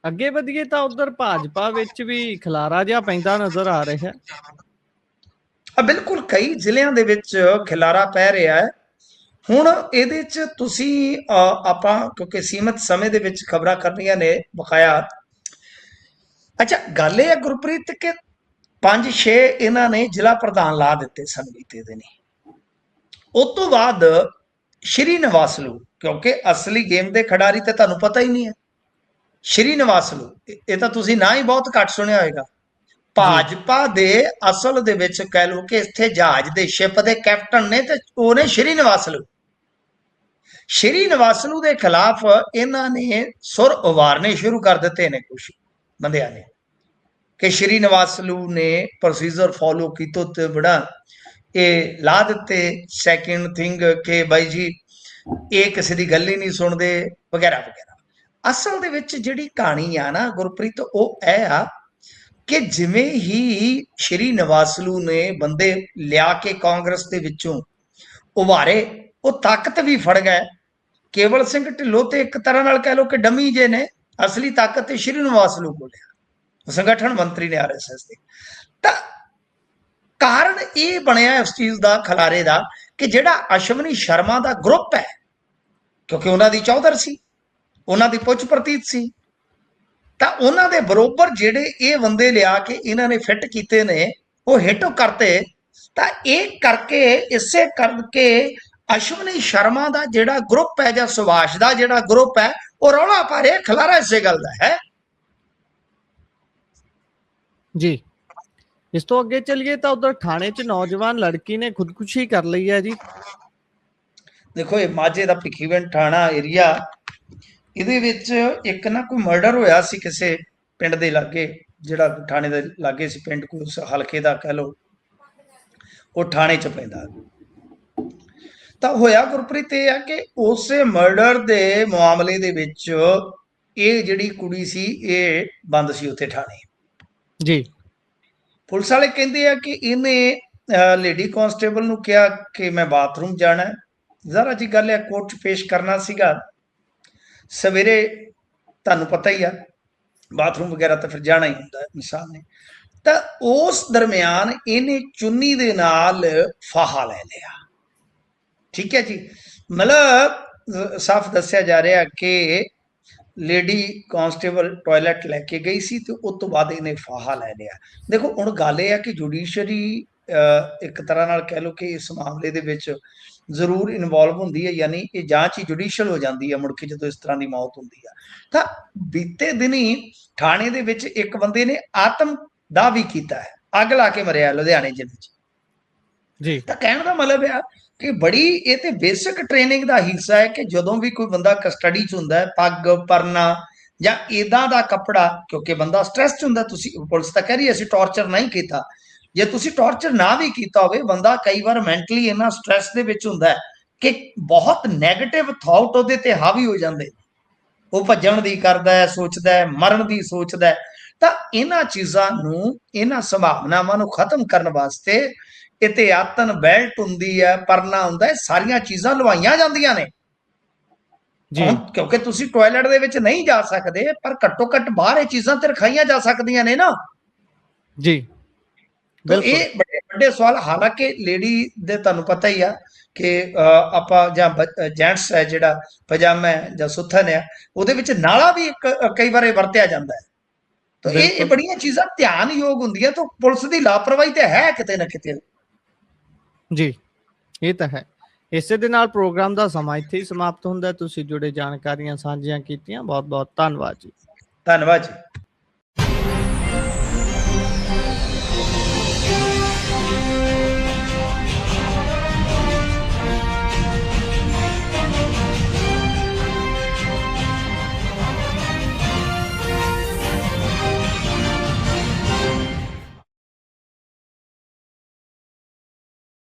ਅੱਗੇ ਵਧੀਏ ਤਾਂ ਉਧਰ ਭਾਜਪਾ ਵਿੱਚ ਵੀ ਖਲਾਰਾ ਜਿਹਾ ਪੈਂਦਾ ਨਜ਼ਰ ਆ ਰਿਹਾ ਹੈ। ਬਿਲਕੁਲ ਕਈ ਜ਼ਿਲ੍ਹਿਆਂ ਦੇ ਵਿੱਚ ਖਿਲਾਰਾ ਪੈ ਰਿਹਾ ਹੈ। ਹੁਣ ਇਹਦੇ 'ਚ ਤੁਸੀਂ ਆਪਾਂ ਕਿਉਂਕਿ ਸੀਮਤ ਸਮੇਂ ਦੇ ਵਿੱਚ ਖਬਰਾਂ ਕਰਨੀਆਂ ਨੇ ਬਕਾਇਆ, ਅੱਛਾ ਗੱਲ ਇਹ ਹੈ ਗੁਰਪ੍ਰੀਤ ਕਿ 5-6 ਇਹਨਾਂ ਨੇ ਜ਼ਿਲ੍ਹਾ ਪ੍ਰਧਾਨ ਲਾ ਦਿੱਤੇ ਸਨ ਬੀਤੇ ਦਿਨ। ਉਸ ਤੋਂ ਬਾਅਦ ਸ਼੍ਰੀ ਨਿਵਾਸਲੂ, ਕਿਉਂਕਿ ਅਸਲੀ ਗੇਮ ਦੇ ਖਿਡਾਰੀ ਤੇ ਤੁਹਾਨੂੰ ਪਤਾ ਹੀ ਨਹੀਂ ਹੈ, ਸ਼੍ਰੀ ਨਿਵਾਸਲੂ ਇਹ ਤਾਂ ਤੁਸੀਂ ਨਾ ਹੀ ਬਹੁਤ ਘੱਟ ਸੁਣਿਆ ਹੋਏਗਾ। ਭਾਜਪਾ ਦੇ ਅਸਲ ਦੇ ਵਿੱਚ ਕਹਿ ਲਓ ਕਿ ਇੱਥੇ ਜਹਾਜ਼ ਦੇ ਸ਼ਿਪ ਦੇ ਕੈਪਟਨ ਨੇ, ਤੇ ਉਹ ਨੇ ਸ਼੍ਰੀ ਨਿਵਾਸਲੂ। ਸ਼੍ਰੀ ਨਿਵਾਸਲੂ ਦੇ ਖਿਲਾਫ ਇਹਨਾਂ ਨੇ ਸੁਰ ਉਵਾਰਨੇ ਸ਼ੁਰੂ ਕਰ ਦਿੱਤੇ ਨੇ ਕੁਝ ਬੰਦਿਆਂ ਨੇ ਕਿ ਸ਼੍ਰੀ ਨਿਵਾਸਲੂ ਨੇ ਪ੍ਰੋਸੀਜਰ ਫੋਲੋ ਕੀਤਾ ਤੇ ਬੜਾ ਇਹ ਲਾ ਦਿੱਤੇ ਸੈਕਿੰਡ ਥਿੰਗ ਕਿ ਬਾਈ ਜੀ ਇਹ ਕਿਸੇ ਦੀ ਗੱਲ ਹੀ ਨਹੀਂ ਸੁਣਦੇ ਵਗੈਰਾ ਵਗੈਰਾ। ਅਸਲ ਦੇ ਵਿੱਚ ਜਿਹੜੀ ਕਹਾਣੀ ਆ ਨਾ ਗੁਰਪ੍ਰੀਤ, ਉਹ ਇਹ ਆ ਕਿ ਜਿਵੇਂ ਹੀ ਸ਼੍ਰੀ ਨਿਵਾਸਲੂ ਨੇ ਬੰਦੇ ਲਿਆ ਕੇ ਕਾਂਗਰਸ ਦੇ ਵਿੱਚੋਂ ਉਭਾਰੇ, ਉਹ ਤਾਕਤ ਵੀ ਫੜ ਗਏ। ਕੇਵਲ ਸਿੰਘ ਢਿੱਲੋਂ ਤੇ ਇੱਕ ਤਰ੍ਹਾਂ ਨਾਲ ਕਹਿ ਲਓ ਕਿ ਡਮੀ ਜੇ ਨੇ, ਅਸਲੀ ਤਾਕਤ ਤੇ ਸ਼੍ਰੀ ਨਿਵਾਸਲੂ ਕੋਲ ਆ, ਸੰਗਠਨ ਮੰਤਰੀ ਨੇ ਆਰਐਸਐਸ ਦੇ। ਤਾਂ ਕਾਰਨ ਇਹ ਬਣਿਆ ਇਸ ਚੀਜ਼ ਦਾ ਖਲਾਰੇ ਦਾ ਕਿ ਜਿਹੜਾ ਅਸ਼ਵਨੀ ਸ਼ਰਮਾ ਦਾ ਗਰੁੱਪ ਹੈ, ਕਿਉਂਕਿ ਉਹਨਾਂ ਦੀ ਚੌਧਰ ਸੀ, ਉਹਨਾਂ ਦੀ ਪੁੱਛ ਪ੍ਰਤੀਤ ਸੀ, ਤਾਂ ਉਹਨਾਂ ਦੇ ਬਰੋਬਰ ਜਿਹੜੇ ਇਹ ਬੰਦੇ ਲਿਆ ਕੇ ਇਹਨਾਂ ਨੇ ਫਿੱਟ ਕੀਤੇ ਨੇ, ਉਹ ਹਿੱਟ ਕਰਤੇ। ਤਾਂ ਇਹ ਕਰਕੇ ਇਸੇ ਕਰਕੇ ਅਸ਼ਵਨੀ ਸ਼ਰਮਾ ਦਾ ਜਿਹੜਾ ਗਰੁੱਪ ਹੈ ਜਾਂ ਸੁਭਾਸ਼ ਦਾ ਜਿਹੜਾ ਗਰੁੱਪ ਹੈ, ਉਹ ਰੌਲਾ ਪਾ ਰਿਹਾ, ਖਲਾਰਾ ਇਸੇ ਗੱਲ ਦਾ ਹੈ ਜੀ। ਇਸ ਤੋਂ ਅੱਗੇ ਚੱਲੀਏ ਤਾਂ ਉਧਰ ਥਾਣੇ 'ਚ ਨੌਜਵਾਨ ਲੜਕੀ ਨੇ ਖੁਦਕੁਸ਼ੀ ਕਰ ਲਈ ਹੈ ਜੀ। ਦੇਖੋ ਇਹ ਮਾਝੇ ਦਾ ਭਿੱਖੀਵਿੰਡ ਥਾਣਾ ਏਰੀਆ, ਇਹਦੇ ਵਿੱਚ ਇੱਕ ਨਾ ਕੋਈ ਮਰਡਰ ਹੋਇਆ ਸੀ ਕਿਸੇ ਪਿੰਡ ਦੇ ਲਾਗੇ, ਜਿਹੜਾ ਥਾਣੇ ਦੇ ਲਾਗੇ ਸੀ ਪਿੰਡ, ਕੋਈ ਉਸ ਹਲਕੇ ਦਾ ਕਹਿ ਲਓ, ਉਹ ਥਾਣੇ 'ਚ ਪੈਂਦਾ। ਤਾਂ ਹੋਇਆ ਗੁਰਪ੍ਰੀਤ ਇਹ ਆ ਕਿ ਉਸੇ ਮਰਡਰ ਦੇ ਮਾਮਲੇ ਦੇ ਵਿੱਚ ਇਹ ਜਿਹੜੀ ਕੁੜੀ ਸੀ ਇਹ ਬੰਦ ਸੀ ਉੱਥੇ ਥਾਣੇ ਜੀ। ਪੁਲਿਸ ਵਾਲੇ ਕਹਿੰਦੇ ਆ ਕਿ ਇਹਨੇ ਲੇਡੀ ਕਾਂਸਟੇਬਲ ਨੂੰ ਕਿਹਾ ਕਿ ਮੈਂ ਬਾਥਰੂਮ ਜਾਣਾ ਹੈ। ਜ਼ਰਾ ਜੀ ਗੱਲ ਹੈ, ਕੋਰਟ 'ਚ ਪੇਸ਼ ਕਰਨਾ ਸੀਗਾ ਸਵੇਰੇ, ਤੁਹਾਨੂੰ ਪਤਾ ਹੀ ਆ ਬਾਥਰੂਮ ਵਗੈਰਾ ਤਾਂ ਫਿਰ ਜਾਣਾ ਹੀ ਹੁੰਦਾ ਇਨਸਾਨ ਨੇ। ਤਾਂ ਉਸ ਦਰਮਿਆਨ ਇਹਨੇ ਚੁੰਨੀ ਦੇ ਨਾਲ ਫਾਹਾ ਲੈ ਲਿਆ। ਠੀਕ ਹੈ ਜੀ, ਮਤਲਬ ਸਾਫ਼ ਦੱਸਿਆ ਜਾ ਰਿਹਾ ਕਿ ਲੇਡੀ ਕਾਂਸਟੇਬਲ ਟਾਇਲਟ ਲੈ ਕੇ ਗਈ ਸੀ ਤੇ ਉਸ ਤੋਂ ਬਾਅਦ ਇਹਨੇ ਫਾਹਾ ਲੈ ਲਿਆ। ਦੇਖੋ ਹੁਣ ਗੱਲ ਇਹ ਹੈ ਕਿ ਜੁਡੀਸ਼ਰੀ ਇੱਕ ਤਰ੍ਹਾਂ ਨਾਲ ਕਹਿ ਲਓ ਕਿ ਇਸ ਮਾਮਲੇ ਦੇ ਵਿੱਚ ਜ਼ਰੂਰ ਇਨਵੋਲਵ ਹੁੰਦੀ ਹੈ, ਯਾਨੀ ਇਹ ਜਾਂਚ ਹੀ ਜੁਡੀਸ਼ੀਅਲ ਹੋ ਜਾਂਦੀ ਹੈ ਮੁੜ ਕੇ ਜਦੋਂ ਇਸ ਤਰ੍ਹਾਂ ਦੀ ਮੌਤ ਹੁੰਦੀ ਆ। ਤਾਂ ਬੀਤੇ ਦਿਨੀ ਥਾਣੇ ਦੇ ਵਿੱਚ ਇੱਕ ਬੰਦੇ ਨੇ ਆਤਮ ਦਾਅ ਵੀ ਕੀਤਾ ਹੈ, ਅੱਗ ਲਾ ਕੇ ਮਰਿਆ ਲੁਧਿਆਣੇ ਜ਼ਿਲ੍ਹੇ 'ਚ ਜੀ। ਤਾਂ ਕਹਿਣ ਦਾ ਮਤਲਬ ਆ ਕਿ ਬੜੀ ਇਹ ਤੇ ਬੇਸਿਕ ਟ੍ਰੇਨਿੰਗ ਦਾ ਹਿੱਸਾ ਹੈ ਕਿ ਜਦੋਂ ਵੀ ਕੋਈ ਬੰਦਾ ਕਸਟਡੀ 'ਚ ਹੁੰਦਾ ਹੈ, ਪੱਗ ਪਰਨਾ ਜਾਂ ਇਦਾਂ ਦਾ ਕੱਪੜਾ, ਕਿਉਂਕਿ ਬੰਦਾ ਸਟ੍ਰੈਸ 'ਚ ਹੁੰਦਾ। ਤੁਸੀਂ ਪੁਲਿਸ ਤਾਂ ਕਹਿ ਰਹੀ ਅਸੀਂ ਟੌਰਚਰ ਨਹੀਂ ਕੀਤਾ, ਜੇ ਤੁਸੀਂ ਟੌਰਚਰ ਨਾ ਵੀ ਕੀਤਾ ਹੋਵੇ, ਬੰਦਾ ਕਈ ਵਾਰ ਮੈਂਟਲੀ ਇੰਨਾ ਸਟ੍ਰੈਸ ਦੇ ਵਿੱਚ ਹੁੰਦਾ ਕਿ ਬਹੁਤ ਨੈਗੇਟਿਵ ਥਾਟ ਉਹਦੇ ਤੇ ਹਾਵੀ ਹੋ ਜਾਂਦੇ, ਉਹ ਭੱਜਣ ਦੀ ਕਰਦਾ ਹੈ, ਸੋਚਦਾ ਹੈ, ਮਰਨ ਦੀ ਸੋਚਦਾ ਹੈ। ਤਾਂ ਇਹਨਾਂ ਚੀਜ਼ਾਂ ਨੂੰ, ਇਹਨਾਂ ਸੰਭਾਵਨਾਵਾਂ ਨੂੰ ਖਤਮ ਕਰਨ ਵਾਸਤੇ ਇਤੇ ਆਤਨ ਬੈਲਟ ਹੁੰਦੀ ਹੈ, ਪਰਨਾ ਹੁੰਦਾ ਹੈ, ਸਾਰੀਆਂ ਚੀਜ਼ਾਂ ਲਵਾਈਆਂ ਜਾਂਦੀਆਂ ਨੇ ਜੀ ਕਿਉਂਕਿ ਤੁਸੀਂ ਟਾਇਲਟ ਦੇ ਵਿੱਚ ਨਹੀਂ ਜਾ ਸਕਦੇ, ਪਰ ਘੱਟੋ ਘੱਟ ਬਾਹਰ ਇਹ ਚੀਜ਼ਾਂ ਤੇ ਰਖਾਈਆਂ ਜਾ ਸਕਦੀਆਂ ਨੇ ਨਾ। ਜੀ ਤਾਂ ਇਹ ਬੜੇ ਵੱਡੇ ਸਵਾਲ, ਹਾਲਾਂਕਿ ਲੇਡੀ ਦੇ ਤੁਹਾਨੂੰ ਪਤਾ ਹੀ ਆ ਕਿ ਆਪਾਂ ਜਾਂ ਜੈਂਟਸ ਹੈ ਜਿਹੜਾ ਪਜਾਮਾ ਹੈ ਜਾਂ ਸੁੱਥਨ ਹੈ, ਉਹਦੇ ਵਿੱਚ ਨਾਲਾ ਵੀ ਕਈ ਵਾਰ ਵਰਤਿਆ ਜਾਂਦਾ ਹੈ। ਤਾਂ ਇਹ ਬੜੀਆਂ ਚੀਜ਼ਾਂ ਧਿਆਨਯੋਗ ਹੁੰਦੀਆਂ। ਤਾਂ ਪੁਲਿਸ ਦੀ ਲਾਪਰਵਾਹੀ ਤੇ ਹੈ ਕਿਤੇ ਨਾ ਕਿਤੇ। ਜੀ ਇਹ ਤਾਂ ਹੈ। ਇਸੇ ਦੇ ਨਾਲ ਪ੍ਰੋਗਰਾਮ ਦਾ ਸਮਾਂ ਇੱਥੇ ਹੀ ਸਮਾਪਤ ਹੁੰਦਾ। ਤੁਸੀਂ ਜੁੜੇ ਜਾਣਕਾਰੀਆਂ ਸਾਂਝੀਆਂ ਕੀਤੀਆਂ, ਬਹੁਤ ਬਹੁਤ ਧੰਨਵਾਦ ਜੀ। ਧੰਨਵਾਦ ਜੀ।